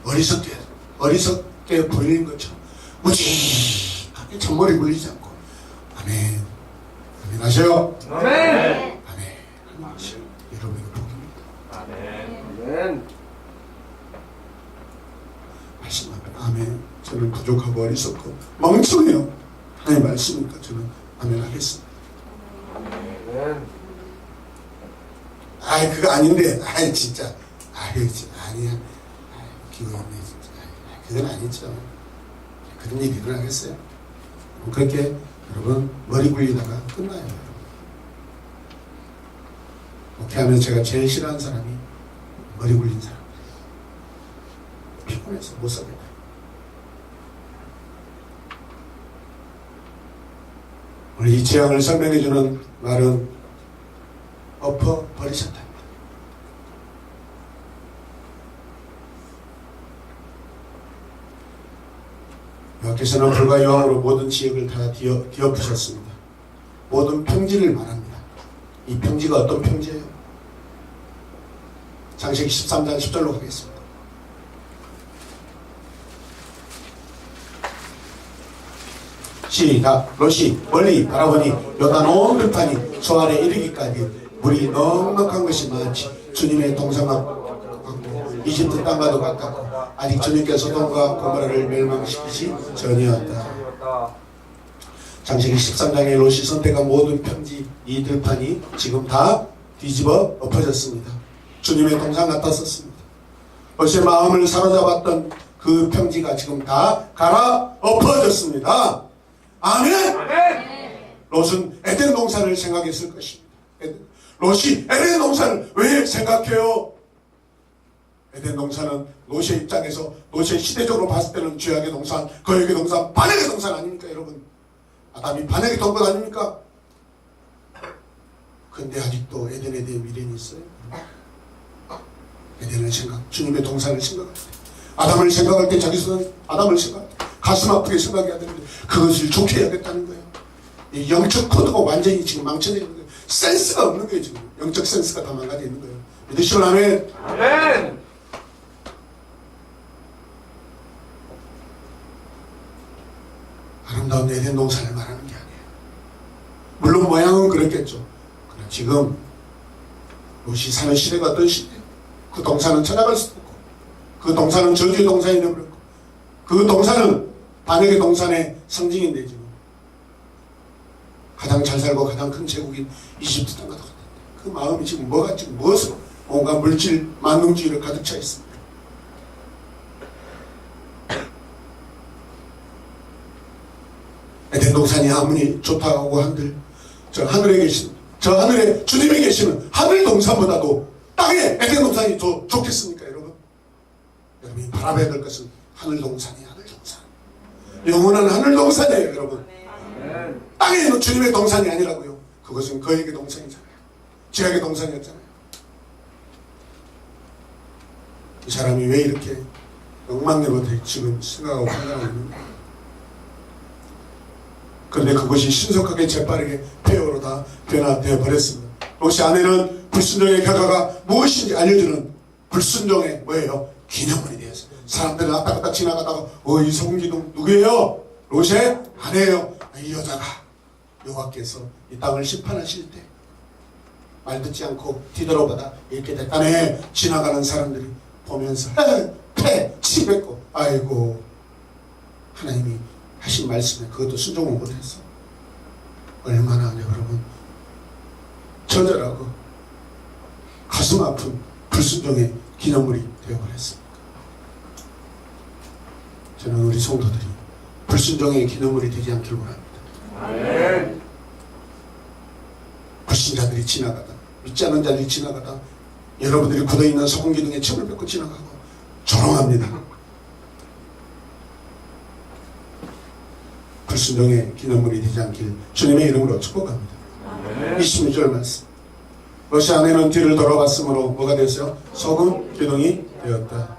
어리석게 보이는 것처럼 무지하게 잔머리 굴리지 않고 아멘 아멘 하세요. 아멘. 아멘 하는 것이 여러분의 복입니다. 아멘. 말씀 앞에 아멘. 저는 부족하고 어리석고 멍청해요. 하나님 말씀이니까 저는 아멘 하겠습니다. 아멘. 아이 그거 아닌데 아이 진짜 아이 진짜 아니야 기분이 진짜 그건 아니죠. 그런 일이 일어나겠어요? 그렇게 여러분 머리 굴리다가 끝나요. 그렇게 하면 제가 제일 싫어하는 사람이 머리 굴린 사람. 피곤해서 못 살겠다. 오늘 이 재앙을 설명해주는 말은 엎어 버리셨다. 여호와께서는 불과 여왕으로 모든 지역을 다 뒤엎으셨습니다. 모든 평지를 말합니다. 이 평지가 어떤 평지예요? 창세기 13장 10절로 가겠습니다. 시작. 롯이 멀리 바라보니 요단 온 들판이 소 아래 이르기까지 물이 넉넉한 것이 많지 주님의 동상과 같고 이집트 땅과도 같았고 아직 주님께서 소돔과 고모라를 멸망시키지 전이었다. 창세기 13장에 롯이 선택한 모든 평지 이 들판이 지금 다 뒤집어 엎어졌습니다. 주님의 동상 같았었습니다. 롯의 마음을 사로잡았던 그 평지가 지금 다 갈아 엎어졌습니다. 아멘! 아멘. 롯은 에덴 동산을 생각했을 것입니다. 롯이 에덴 동산을 왜 생각해요? 에덴 동산은 롯의 입장에서 롯의 시대적으로 봤을 때는 죄악의 동산, 거역의 동산, 반역의 동산 아닙니까 여러분? 아담이 반역의 동산 아닙니까? 근데 아직도 에덴에 대해 미련이 있어요. 에덴을 주님의 동산을 생각할 때, 아담을 생각할 때 자기 손은 아담을 생각할 때 가슴 아프게 생각해야 되는데 그것을 좋게 해야겠다는 거예요. 이 영적 코드가 완전히 지금 망쳐져 있는 거예요. 센스가 없는 거예요. 지금 영적 센스가 다 망가져 있는 거예요. 믿으시면 아멘. 아멘. 아름다운 에덴 동산을 말하는 게 아니에요. 물론 모양은 그렇겠죠. 그러나 지금 롯이 사는 시대가 어떤 시대예요? 그 동산은 찾아갈 수도 없고 그 동산은 저주의 동산이 되어버렸고 그 동산은 반역의 동산의 상징인데 지금 가장 잘 살고 가장 큰 제국인 이집트 땅과 같은데 그 마음이 지금 뭐가 지금 무엇으로 온갖 물질 만능주의를 가득 차 있습니다. 동산이 아무리 좋다고 한들 저 하늘에 주님이 계시는 하늘 동산보다도 땅에 에덴 동산이 더 좋겠습니까, 여러분? 여러분이 바라봐야 될 것은 하늘 동산이에요. 하늘 동산. 영원한 하늘 동산이에요, 여러분. 땅에 있는 주님의 동산이 아니라고요. 그것은 그에게 동산이잖아요. 지하의 동산이었잖아요. 이 사람이 왜 이렇게 엉망으로 지금 생각하고 판단하고 있는가? 그런데 그것이 신속하게 재빠르게 폐허로 다 변화되어 버렸습니다. 롯의 아내는 불순종의 결과가 무엇인지 알려주는 불순종의 뭐예요? 기념물이 되었어요. 사람들은 왔다 갔다 지나가다가 이 송기둥 누구예요? 롯의 아내예요. 이 여자가 여호와께서 이 땅을 심판하실 때 말 듣지 않고 뒤돌아보다 이렇게 됐다네. 지나가는 사람들이 보면서 치뱉고 아이고, 하나님이 하신 말씀에 그것도 순종을 못했어. 얼마나 여러분 처절하고 가슴 아픈 불순종의 기념물이 되어버렸습니까? 저는 우리 성도들이 불순종의 기념물이 되지 않기를 원합니다. 아멘. 불신자들이 지나가다, 믿지 않는 자들이 지나가다 여러분들이 굳어있는 소금기둥에 침을 뱉고 지나가고 조롱합니다. 불순종의 기념물이 되지 않길 주님의 이름으로 축복합니다. 22절 말씀. 롯의 아내는 뒤를 돌아봤으므로 뭐가 됐어요? 소금 기둥이 되었다.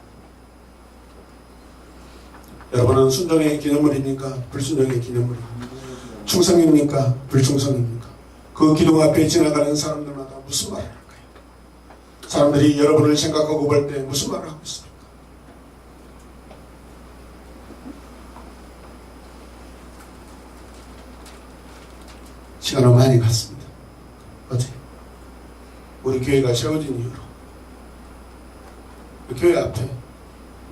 여러분은 순종의 기념물입니까? 불순종의 기념물입니까? 충성입니까? 불충성입니까? 그 기둥 앞에 지나가는 사람들마다 무슨 말을 할까요? 사람들이 여러분을 생각하고 볼 때 무슨 말을 하고 있습니까? 시간은 많이 갔습니다. 어제 우리 교회가 세워진 이후로 교회 앞에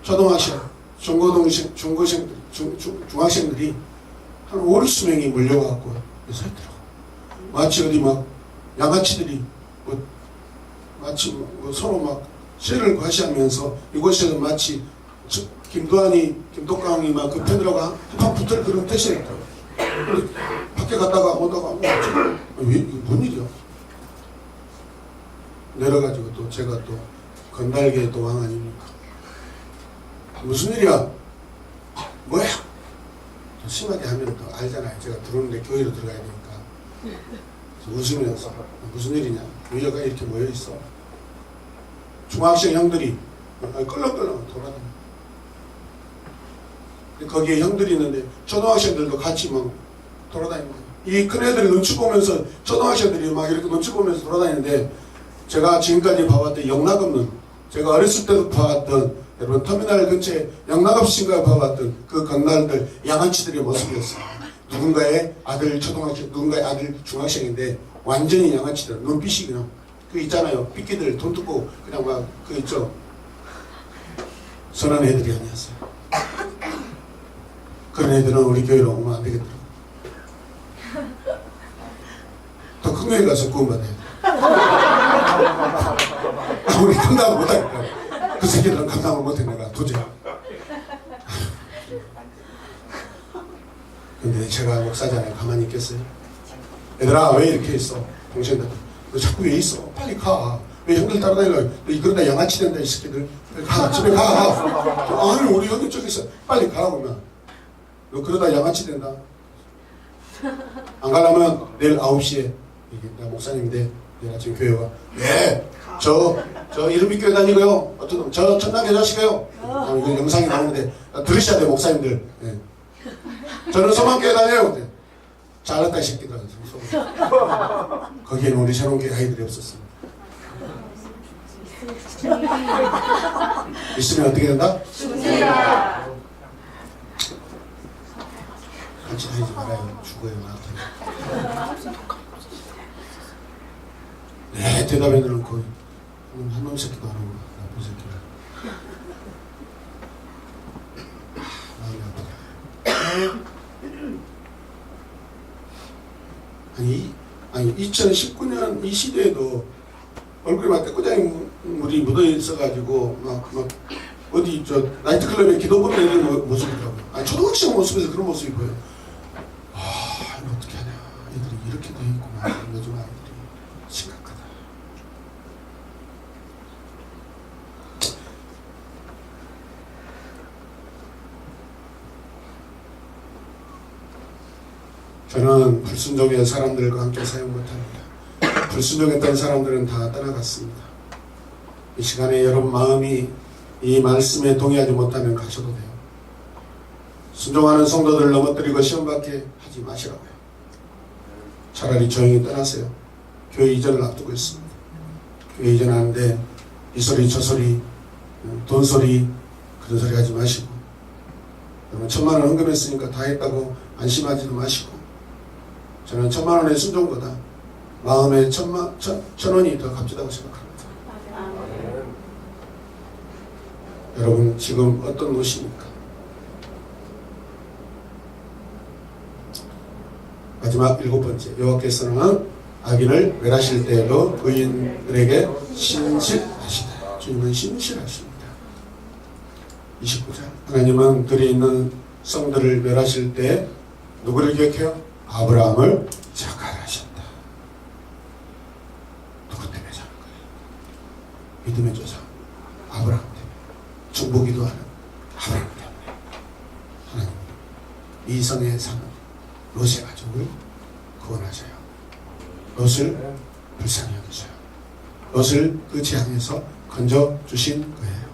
초등학생, 중학생들이 한 5, 60명이 몰려가고 서 있더라고. 마치 어디 막 양아치들이 마치 서로 막 쇠를 과시하면서 이곳에서 마치 김독강이 막 그 팬들하고 한판 붙을 그런 택시였더라고. 밖에 갔다가 오다가 뭔 일이야? 내려가지고 또 제가 또 건달계의 또 왕 아닙니까? 무슨 일이야? 뭐야? 심하게 하면 또 알잖아요. 제가 들어오는데 교회로 들어가야 되니까. 웃으면서 무슨 일이냐? 여자가 이렇게 모여있어. 중학생 형들이 끌렁끌렁 돌아다녀. 거기에 형들이 있는데 초등학생들도 같이 막 돌아다니는 거예요. 이 큰애들이 눈치 보면서 초등학생들이 막 이렇게 눈치 보면서 돌아다니는데 제가 지금까지 봐왔던 영락없는, 제가 어렸을 때도 봐왔던, 여러분 터미널 근처에 영락없이인가 봐왔던 그 건달들 양아치들의 모습이었어요. 누군가의 아들 초등학생, 누군가의 아들 중학생인데 완전히 양아치들, 눈빛이 그냥 그 있잖아요. 삐끼들 돈 듣고 그냥 막 그 있죠. 선한 애들이 아니었어요. 그런 애들은 우리 교회로 오면 안 되겠더라고. 더 큰 교회 가서 구원받아야 돼. 우리 감당을 못하니까. 그 새끼들은 감당을 못해 내가 도저히. 근데 제가 목사잖아요. 가만히 있겠어요? 얘들아 왜 이렇게 있어? 동생들 너 자꾸 왜 있어? 빨리 가. 왜 형들 따라다니려? 너 그러다 양아치 된다 이 새끼들. 가 집에 가. 아니 우리 형님 저기 있어. 빨리 가라고 나. 너 그러다 양아치 된다. 안 가려면 내일 9시에 내가 목사님인데 내가 지금 교회 와. 네. 저 이름이 교회 다니고요. 어떤 놈 저 천당 계좌시고요. 이거 영상이 나오는데 들으셔야 돼 목사님들. 네. 저는 소망교회 다녀요. 잘났다 이 새끼들. 거기에는 우리 새로운교회 아이들이 없었습니다. 있으면 어떻게 된다? 죽으리라. 같이 다니지 말아요. 죽어요 나한테. 네 대답해 놓고 한놈 새끼도 안 하고 나쁜 새끼를. 마음이 아프다. 아니 2019년 이 시대에도 얼굴에 막 떼꾸장이 물이 묻어 있어가지고 막 어디 저 나이트클럽에 기도 보는 애들 모습이더라고요. 아니 초등학생 모습에서 그런 모습이 보여요. 이렇게 돼 있구나. 요즘 아이들이 심각하다. 저는 불순종의 사람들과 함께 사용 못합니다. 불순종했던 사람들은 다 떠나갔습니다. 이 시간에 여러분 마음이 이 말씀에 동의하지 못하면 가셔도 돼요. 순종하는 성도들을 넘어뜨리고 시험받게 하지 마시라고요. 차라리 조용히 떠나세요. 교회 이전을 앞두고 있습니다. 교회 이전하는데 이 소리 저 소리 돈 소리 그런 소리 하지 마시고, 여러분 1000만 원 헌금했으니까 다 했다고 안심하지도 마시고, 저는 1000만 원의 순종보다 마음에 1000원이 더 값지다고 생각합니다. 여러분 지금 어떤 노시입니까? 마지막 7번째, 여호와께서는 악인을 멸하실 때에도 의인들에게 신실하시다. 주님은 신실하십니다. 29절, 하나님은 들이 있는 성들을 멸하실 때 누구를 기억해요? 아브라함을 자살하셨다. 누구 때문에 자는 거예요? 믿음의 조상 아브라함 때문에, 중보기도하는 아브라함 때문에 하나님 이 성에 사는 롯의 가족을 구원하셔요. 롯을 불쌍히 여기셔요. 롯을 그 재앙에서 건져주신 거예요.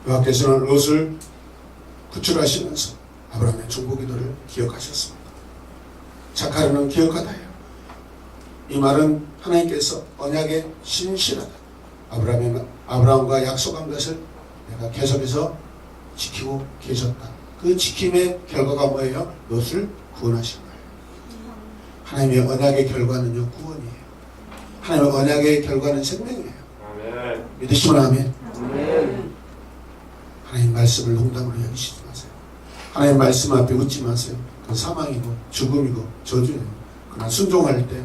여호와께서는 롯을 구출하시면서 아브라함의 중보기도를 기억하셨습니다. 자카르는 기억하다예요. 이 말은 하나님께서 언약에 신실하다, 아브라함과 약속한 것을 내가 계속해서 지키고 계셨다. 그 지킴의 결과가 뭐예요? 롯을 구원하신 거예요. 하나님의 언약의 결과는요, 구원이에요. 하나님의 언약의 결과는 생명이에요. 아멘. 믿으시면 아멘. 아멘. 하나님 말씀을 농담으로 여기시지 마세요. 하나님 말씀 앞에 웃지 마세요. 그건 사망이고 죽음이고 저주예요. 그러나 순종할 때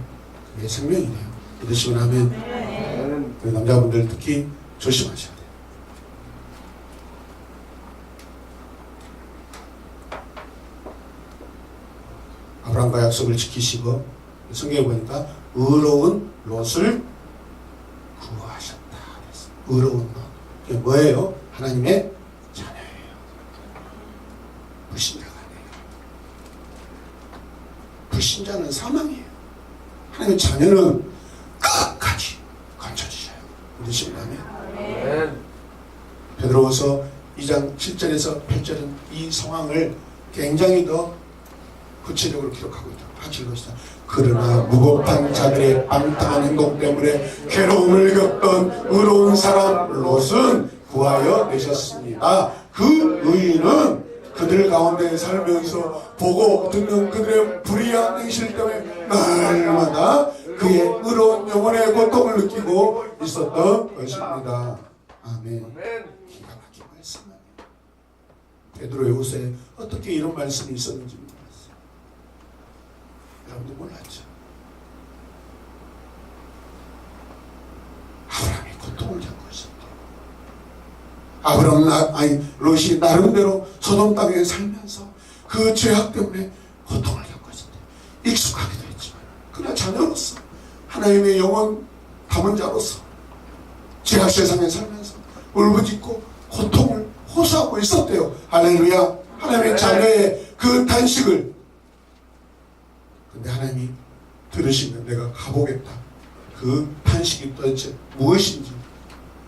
그게 생명이 돼요. 믿으시면 아멘. 아멘. 우리 남자분들 특히 조심하셔야 돼요. 아브라함과 약속을 지키시고, 성경에 보니까 의로운 롯을 구하셨다. 의로운 롯. 이게 뭐예요? 하나님의 자녀예요. 불신자가 아니에요. 불신자는 사망이에요. 하나님의 자녀는 끝까지 감춰주셔요. 믿으시면 아멘. 아멘. 베드로후서 2장 7절에서 8절은 이 상황을 굉장히 더 구체적으로 기록하고 있다. 같이 읽읍시다. 그러나 무고한 자들의 방탕한 행동 때문에 괴로움을 겪던 의로운 사람 롯은 구하여 내셨습니다. 그 의인은 그들 가운데 살면서 보고 듣는 그들의 불의한 행실 때문에 날마다 그의 의로운 영혼의 고통을 느끼고 있었던 것입니다. 아멘. 기가 막힌 말씀이에요. 베드로의 후서에 어떻게 이런 말씀이 있었는지 몰랐어요. 여러분도 몰랐죠. 아브라함이 고통을 겪고 있었대. 롯이 나름대로 소돔 땅에 살면서 그 죄악 때문에 고통을 겪고 있었대. 익숙하기도 했지만, 그러나 자녀로서 하나님의 영혼 담은 자로서 죄악 세상에 살면서 울부짖고 고통을 호소하고 있었대요. 할렐루야. 하나님의 자녀의 그 탄식을, 근데 하나님이 들으시면 내가 가보겠다. 그 탄식이 도대체 무엇인지,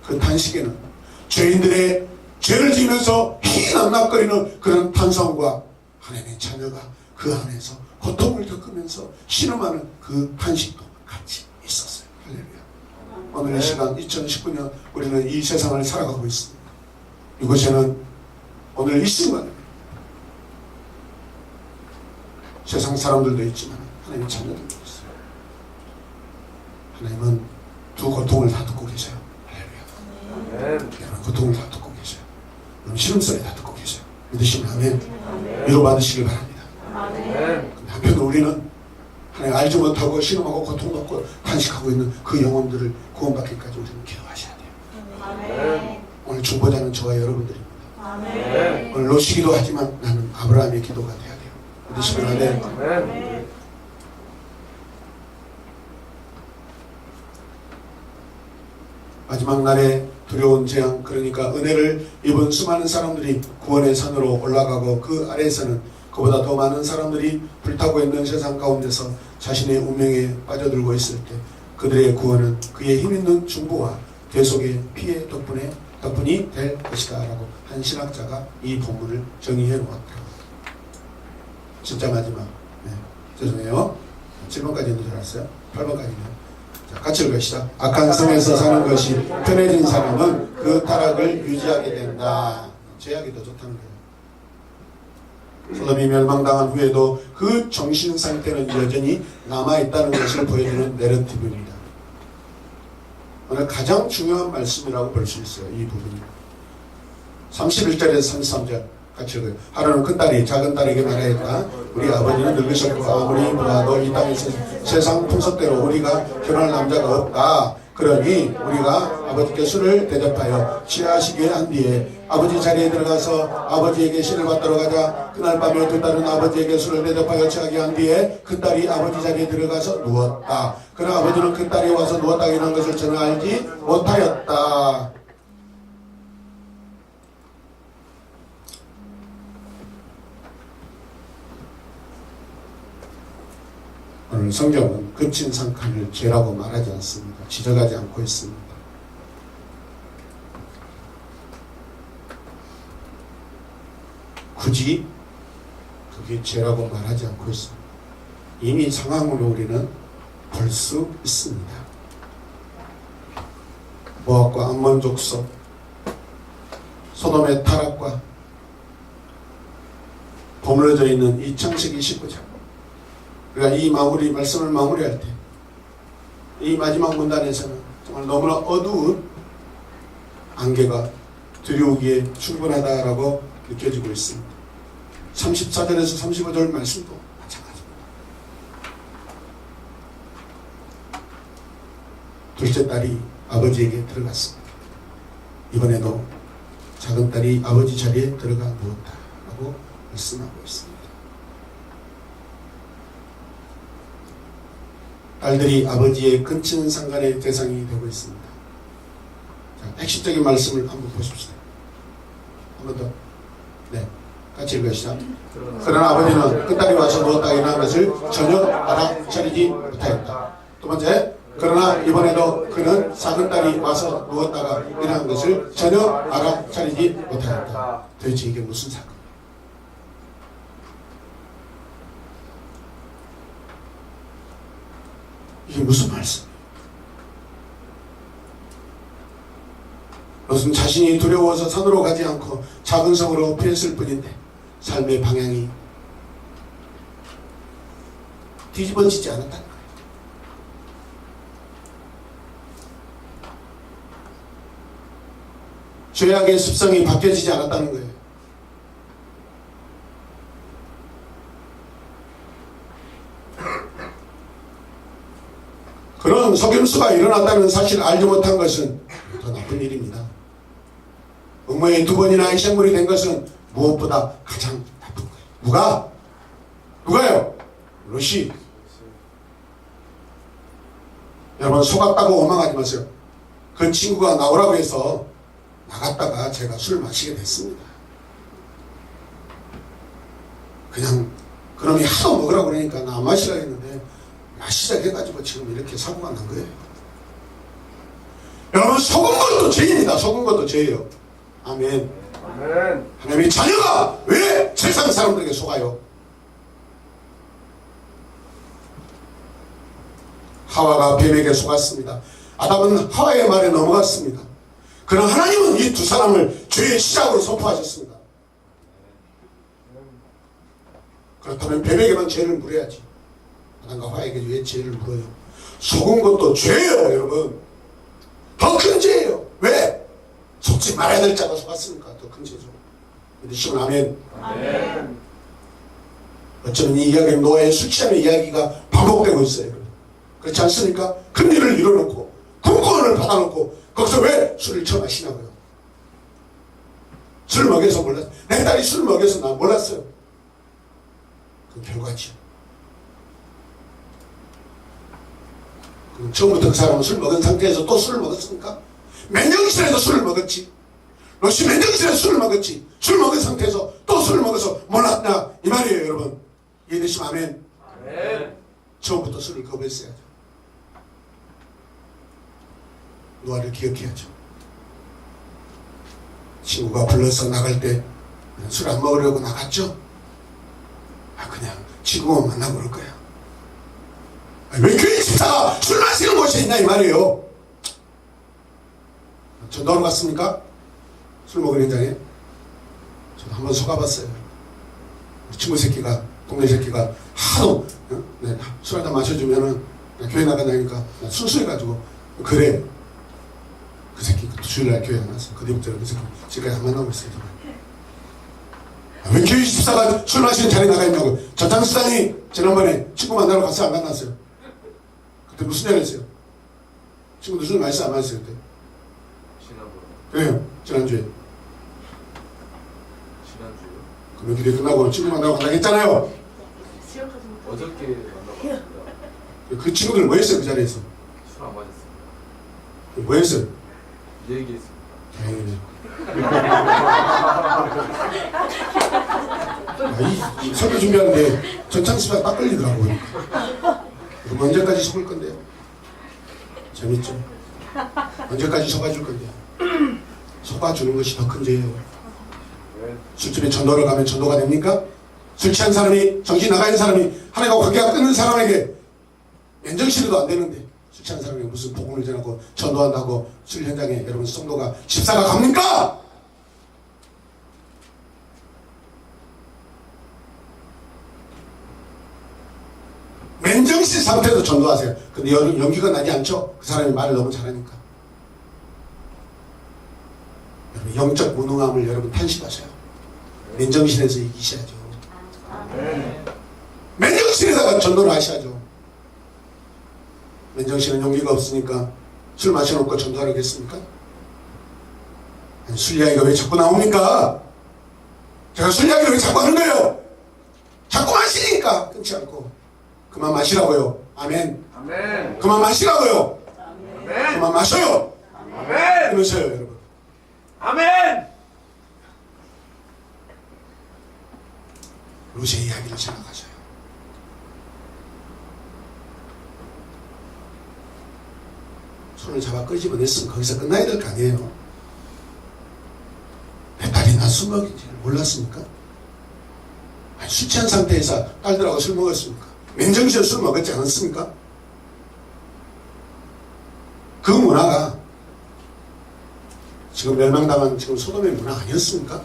그 탄식에는 죄인들의 죄를 지면서 희낙낙거리는 그런 탄성과 하나님의 자녀가 그 안에서 고통을 겪으면서 신음하는 그 탄식도 같이 있었어요. 할렐루야. 오늘 이 시간 2019년 우리는 이 세상을 살아가고 있습니다. 이곳에는 오늘 이 순간에 세상 사람들도 있지만 하나님의 자녀들도 있어요. 하나님은 두 고통을 다 듣고 계세요. 할렐루야. 아멘. 여러분 고통을 다 듣고 계세요. 여러분 시름소리 다 듣고 계세요. 믿으시면 아멘. 위로받으시길 바랍니다. 아멘. 근데 한편으로 우리는 하나님 알지 못하고 신음하고 고통받고 탄식하고 있는 그 영혼들을 구원받기까지 우리는 기도하셔야 돼요. 아멘. 오늘 중보자는 저와 여러분들입니다. 아멘. 오늘 롯이 기도하지만 나는 아브라함의 기도가 돼야 돼요. 믿으시면 아멘. 아멘. 마지막 날에 두려운 재앙, 그러니까 은혜를 입은 수많은 사람들이 구원의 산으로 올라가고 그 아래에서는 그보다 더 많은 사람들이 불타고 있는 세상 가운데서 자신의 운명에 빠져들고 있을 때 그들의 구원은 그의 힘있는 중보와 대속의 피의 덕분이 될 것이다 라고 한 신학자가 이 본문을 정의해 놓았더라고요. 진짜 마지막. 네, 죄송해요. 7번까지 있는 줄 알았어요. 8번까지는. 자, 같이 읽읍시다. 악한 성에서 사는 것이 편해진 사람은 그 타락을 유지하게 된다. 죄악이 더 좋다는 거예요. 소돔이 멸망당한 후에도 그 정신 상태는 여전히 남아있다는 것을 보여주는 내러티브입니다. 오늘 가장 중요한 말씀이라고 볼 수 있어요. 이 부분이. 31절에서 33절 같이 읽어요. 하루는 큰딸이 작은 딸에게 말하였다. 우리 아버지는 늙으셨고 아무리 보아도 이 땅에서 세상 풍속대로 우리가 결혼할 남자가 없다. 그러니 우리가 아버지께 술을 대접하여 취하시게 한 뒤에 아버지 자리에 들어가서 아버지에게 신을 받도록 하자. 그날 밤에 두 딸은 아버지에게 술을 대접하여 취하게 한 뒤에 큰딸이 아버지 자리에 들어가서 누웠다. 그러나 아버지는 큰딸이 와서 누웠다는 것을 전혀 알지 못하였다. 오늘 성경은 급진상칸을 죄라고 말하지 않습니다. 지적하지 않고 있습니다. 굳이 그게 죄라고 말하지 않고 있습니다. 이미 상황으로 우리는 볼 수 있습니다. 모압과 암몬 족속, 소돔의 타락과 버무려져 있는 이 창세기 19장. 우리가 이 말씀을 마무리할 때, 이 마지막 문단에서는 정말 너무나 어두운 안개가 두려우기에 충분하다라고 느껴지고 있습니다. 34절에서 35절 말씀도 마찬가지입니다. 둘째 딸이 아버지에게 들어갔습니다. 이번에도 작은 딸이 아버지 자리에 들어가 누웠다라고 말씀하고 있습니다. 딸들이 아버지의 근친상간의 대상이 되고 있습니다. 자, 핵심적인 말씀을 한번 보십시다. 한 번 더. 네, 같이 읽읍시다. 그러나 아버지는 큰딸이 와서 누웠다 일어난 것을 전혀 알아차리지 못하였다. 두 번째, 그러나 이번에도 그는 작은 딸이 와서 누웠다가 일어난 것을 전혀 알아차리지 못하였다. 도대체 이게 무슨 사건? 이게 무슨 말씀이에요? 롯은 자신이 두려워서 산으로 가지 않고 작은 성으로 피했을 뿐인데 삶의 방향이 뒤집어지지 않았다는 거예요. 죄악의 습성이 바뀌어지지 않았다는 거예요. 그런 속임수가 일어났다는 사실을 알지 못한 것은 더 나쁜 일입니다. 음모의 두 번이나 희생물이 된 것은 무엇보다 가장 나쁜 거예요. 누가요? 롯이. 여러분 속았다고 원망하지 마세요. 그 친구가 나오라고 해서 나갔다가 제가 술 마시게 됐습니다. 그냥 그놈이 하도 먹으라고 그러니까 나 안 마시라 했는데 마시자 해가지고 지금 이렇게 사고가 난 거예요. 여러분 속은 것도 죄입니다. 속은 것도 죄예요. 아멘. 아멘. 하나님의 자녀가 왜 세상 사람들에게 속아요? 하와가 뱀에게 속았습니다. 아담은 하와의 말에 넘어갔습니다. 그러나 하나님은 이 두 사람을 죄의 시작으로 선포하셨습니다. 그렇다면 뱀에게만 죄를 물어야지. 아담과 하와에게 왜 죄를 물어요? 속은 것도 죄예요, 여러분. 더 큰 죄예요. 왜? 속지 말아야 될 자가 속았으니까 더 큰 죄죠. 믿으시면 아멘. 아멘. 어쩌면 이 이야기는 노아의 술 취함의 이야기가 반복되고 있어요. 그렇지 않습니까? 큰 일을 이뤄놓고 군권을 받아놓고 거기서 왜 술을 처마시냐고요. 술 먹여서 몰랐어요. 내 딸이 술 먹여서 나 몰랐어요. 그 결과지요. 처음부터 그 사람은 술 먹은 상태에서 또 술을 먹었습니까? 맨정신에서 술을 먹었지. 롯이 맨정신에서 술을 먹었지. 술 먹은 상태에서 또 술을 먹어서 몰랐다 이 말이에요 여러분. 이해되시면 아멘. 아멘. 처음부터 술을 거부했어야죠. 노아를 기억해야죠. 친구가 불러서 나갈 때 술 안 먹으려고 나갔죠. 그냥 친구만 만나고 올 거야. 왜 교회 집사가 술 마시는 곳이 있냐 이 말이에요. 전도하러 갔습니까? 술 먹은 현장에 저도 한번 속아봤어요. 친구 새끼가 동네 새끼가 하도 술 한잔 마셔주면은 교회 나간다니까 순수해가지고 그래. 그 새끼 주일날 교회 안 왔어. 그 뒤부터 그 새끼 지금까지 안 만나고 있어요. 왜 교회 집사가 술 마시는 자리에 나가 있냐고. 전장수장이 지난번에 친구 만나러 갔어요? 안 만났어요? 그때 무슨 얘기 했어요? 친구들 술 마셨어요? 안 마셨어요? 그때? 그래요. 지난주에. 그러면 기대 끝나고 친구 만나고 간다고 했잖아요. 어저께 만나봤습니다. 그 친구들 뭐 했어요? 그 자리에서? 술 안 마셨습니다. 뭐 했어요? 얘기했습니다. 다행이네. 이 설교 준비하는데 전창수가 딱 걸리더라고요. 그럼 언제까지 속을 건데요? 재밌죠? 언제까지 속아줄 건데요? 속아주는 것이 더 큰 죄예요. 술집에 전도를 가면 전도가 됩니까? 술 취한 사람이, 정신 나가 있는 사람이 하나님과 관계가 끊는 사람에게 맨정신에도 안 되는데 술 취한 사람이 무슨 복음을 전하고 전도한다고 술 현장에 여러분 성도가 집사가 갑니까? 맨정신 상태에서 전도하세요. 근데 연기가 나지 않죠? 그 사람이 말을 너무 잘하니까. 여러분 영적 무능함을 여러분 탄식하세요. 맨정신에서 이기셔야죠. 맨정신에다가 전도를 하셔야죠. 맨정신은 용기가 없으니까 술 마셔놓고 전도하겠습니까? 아니, 술 이야기가 왜 자꾸 나옵니까? 제가 술 이야기를 왜 자꾸 하는 거예요? 자꾸 마시니까 끊지 않고 그만 마시라고요. 아멘. 아멘. 그만 마시라고요. 아멘. 그만 마셔요. 아멘. 그러셔요 여러분. 아멘. 루시의 이야기를 생각하셔요. 손을 잡아 끄집어냈으면 거기서 끝나야 될 거 아니에요. 내 딸이 나 술 먹인지를 몰랐습니까? 아니, 술 취한 상태에서 딸들하고 술 먹었습니까? 맨정신에 술 먹었지 않았습니까? 그 문화가 지금 멸망당한 지금 소돔의 문화 아니었습니까?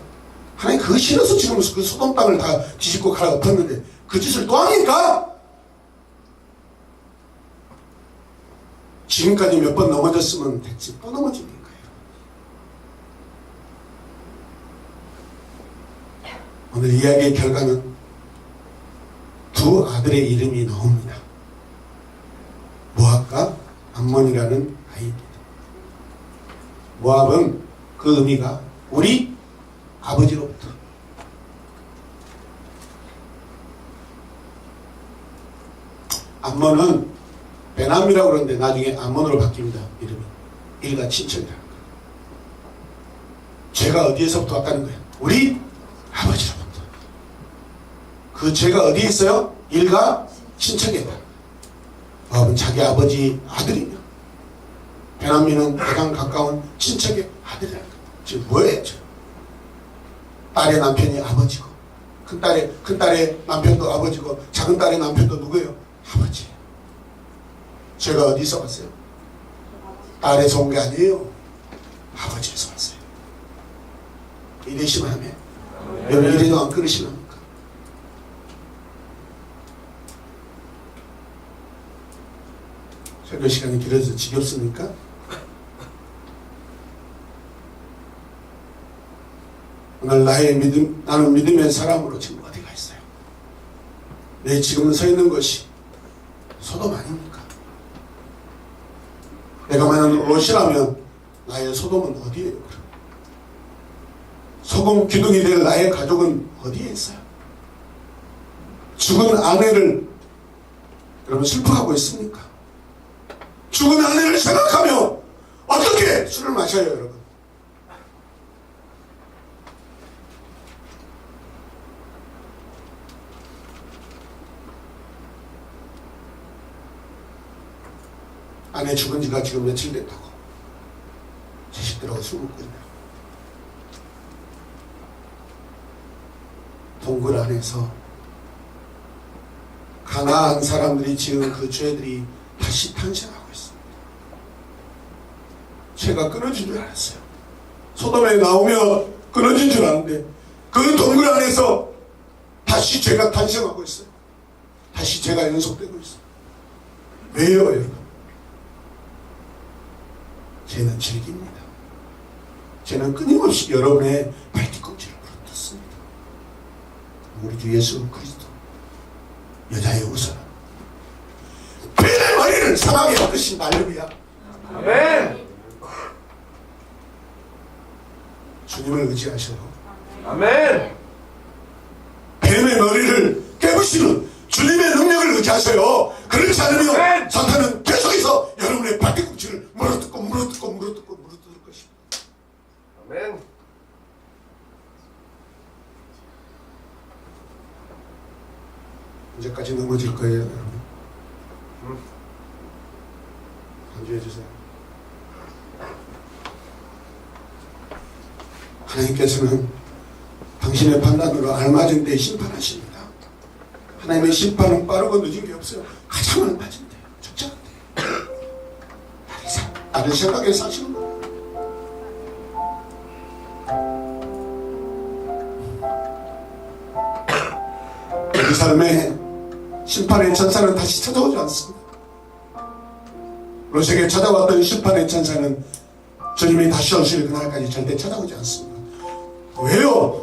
하나님 그거 싫어서 지금 그 소돔 땅을 다 뒤집고 갈아 엎었는데 그 짓을 또 합니까? 지금까지 몇 번 넘어졌으면 됐지 또 넘어집니까? 오늘 이야기의 결과는 두 아들의 이름이 나옵니다. 모압과 암몬이라는 아이입니다. 모압은 그 의미가 우리 아버지로부터 암몬은 베남이라고 그러는데 나중에 암몬으로 바뀝니다. 이름이 일가 친척이라는 거예요. 죄가 어디에서부터 왔다는 거예요? 우리 아버지로부터. 그 죄가 어디에 있어요? 일가 친척이다. 모압은 자기 아버지 아들이며 베남이는 가장 가까운 친척의 아들이라는 거예요. 지금 뭐예요? 딸의 남편이 아버지고 큰딸의 남편도 아버지고 작은딸의 남편도 누구예요? 아버지. 죄가 어디서 왔어요? 딸에서 온 게 아니에요. 아버지에서 왔어요. 이래시면 하면 여러분 이래도 안 끊으시면 합니까? 설교 시간이 길어져서 지겹습니까? 오늘 나는 믿음의 사람으로 지금 어디가 있어요? 내 지금 서 있는 것이 소돔 아닙니까? 내가 만약 롯이라면 나의 소돔은 어디에요? 소금 기둥이 될 나의 가족은 어디에 있어요? 죽은 아내를 여러분 슬퍼하고 있습니까? 죽은 아내를 생각하며 어떻게 술을 마셔요, 여러분? 아내 죽은 지가 지금 며칠 됐다고 자식들하고 술 먹고 있네요. 동굴 안에서 가나안 사람들이 지은 그 죄들이 다시 탄생하고 있습니다. 죄가 끊어진 줄 알았어요. 소돔에 나오며 끊어진 줄 아는데 그 동굴 안에서 다시 죄가 탄생하고 있어요. 다시 죄가 연속되고 있어요. 왜요, 여러분? 죄는 즐깁니다. 죄는 끊임없이 여러분의 발뒤꿈치를 물어뜯습니다. 우리 주 예수 그리스도 여자의 우선 뱀의 머리를 사막에 엎으신 할렐루야. 아멘. 주님을 의지하셔요. 아멘. 뱀의 머리를 깨부시는 주님의 능력을 의지하셔요. 그렇지 않으면 아멘. 사탄은 계속해서 여러분의 발뒤꿈치를 물어뜯고 물어뜯을 것입니다. 아멘. 이제까지 넘어질 거예요, 여러분. 간주해 주세요. 하나님께서는 당신의 판단으로 알맞은 때 심판하십니다. 하나님의 심판은 빠르고 늦은 게 없어요. 가장 알맞은 때, 적절한 때. 나를 생각해 사시는 거예요. 우리 삶에 심판의 천사는 다시 찾아오지 않습니다. 롯에게 찾아왔던 심판의 천사는 주님이 다시 오실 그날까지 절대 찾아오지 않습니다. 왜요?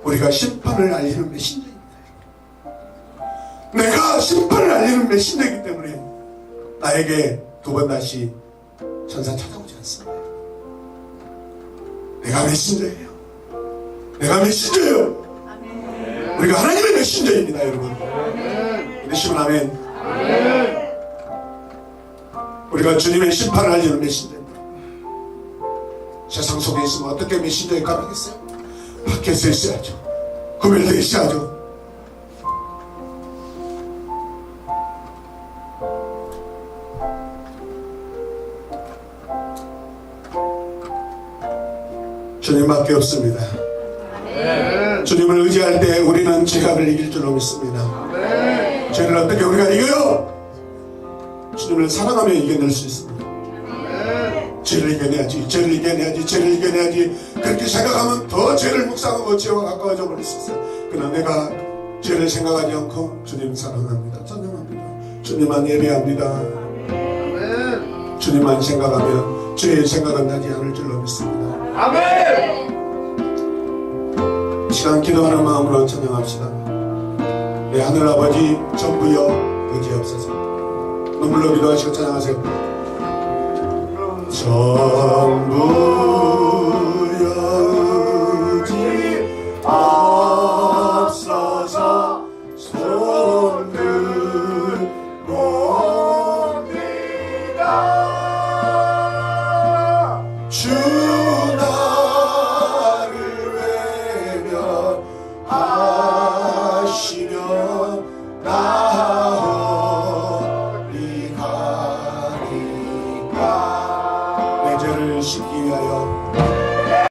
우리가 심판을 알리는 메신저입니다. 내가 심판을 알리는 메신저이기 때문에 나에게 두 번 다시 천사 찾아오지 않습니다. 내가 메신저예요. 내가 메신저예요. 우리가 하나님의 메신저입니다, 여러분. 믿으시면 아멘. 우리가 주님의 심판을 알리는 메신저입니다. 세상 속에 있으면 어떻게 메신저에 가능하겠어요? 밖에서 있어야죠. 구별되어 있어야죠. 주님밖에 없습니다. 주님을 의지할 때 우리는 죄악을 이길 줄로 믿습니다. 죄를 어떻게 우리가 이겨요? 주님을 사랑하며 이겨낼 수 있습니다. 죄를 이겨내야지, 죄를 이겨내야지, 죄를 이겨내야지. 그렇게 생각하면 더 죄를 묵상하고 죄와 가까워져 버릴 수 있어요. 그러나 내가 죄를 생각하지 않고 주님 사랑합니다, 찬양합니다, 주님만 예배합니다, 주님만 생각하면 죄의 생각은 나지 않을 줄로 믿습니다. 아멘. 이 시간 기도하는 마음으로 찬양합시다. 내 하늘 아버지 전부여 의지없소서. 눈물로 기도하시고 찬양하세요. 전부여 의지없소서. 손 들봅니다. 주 나를 외면하시며 나어디 가리까. 내 죄를 씻기 위하여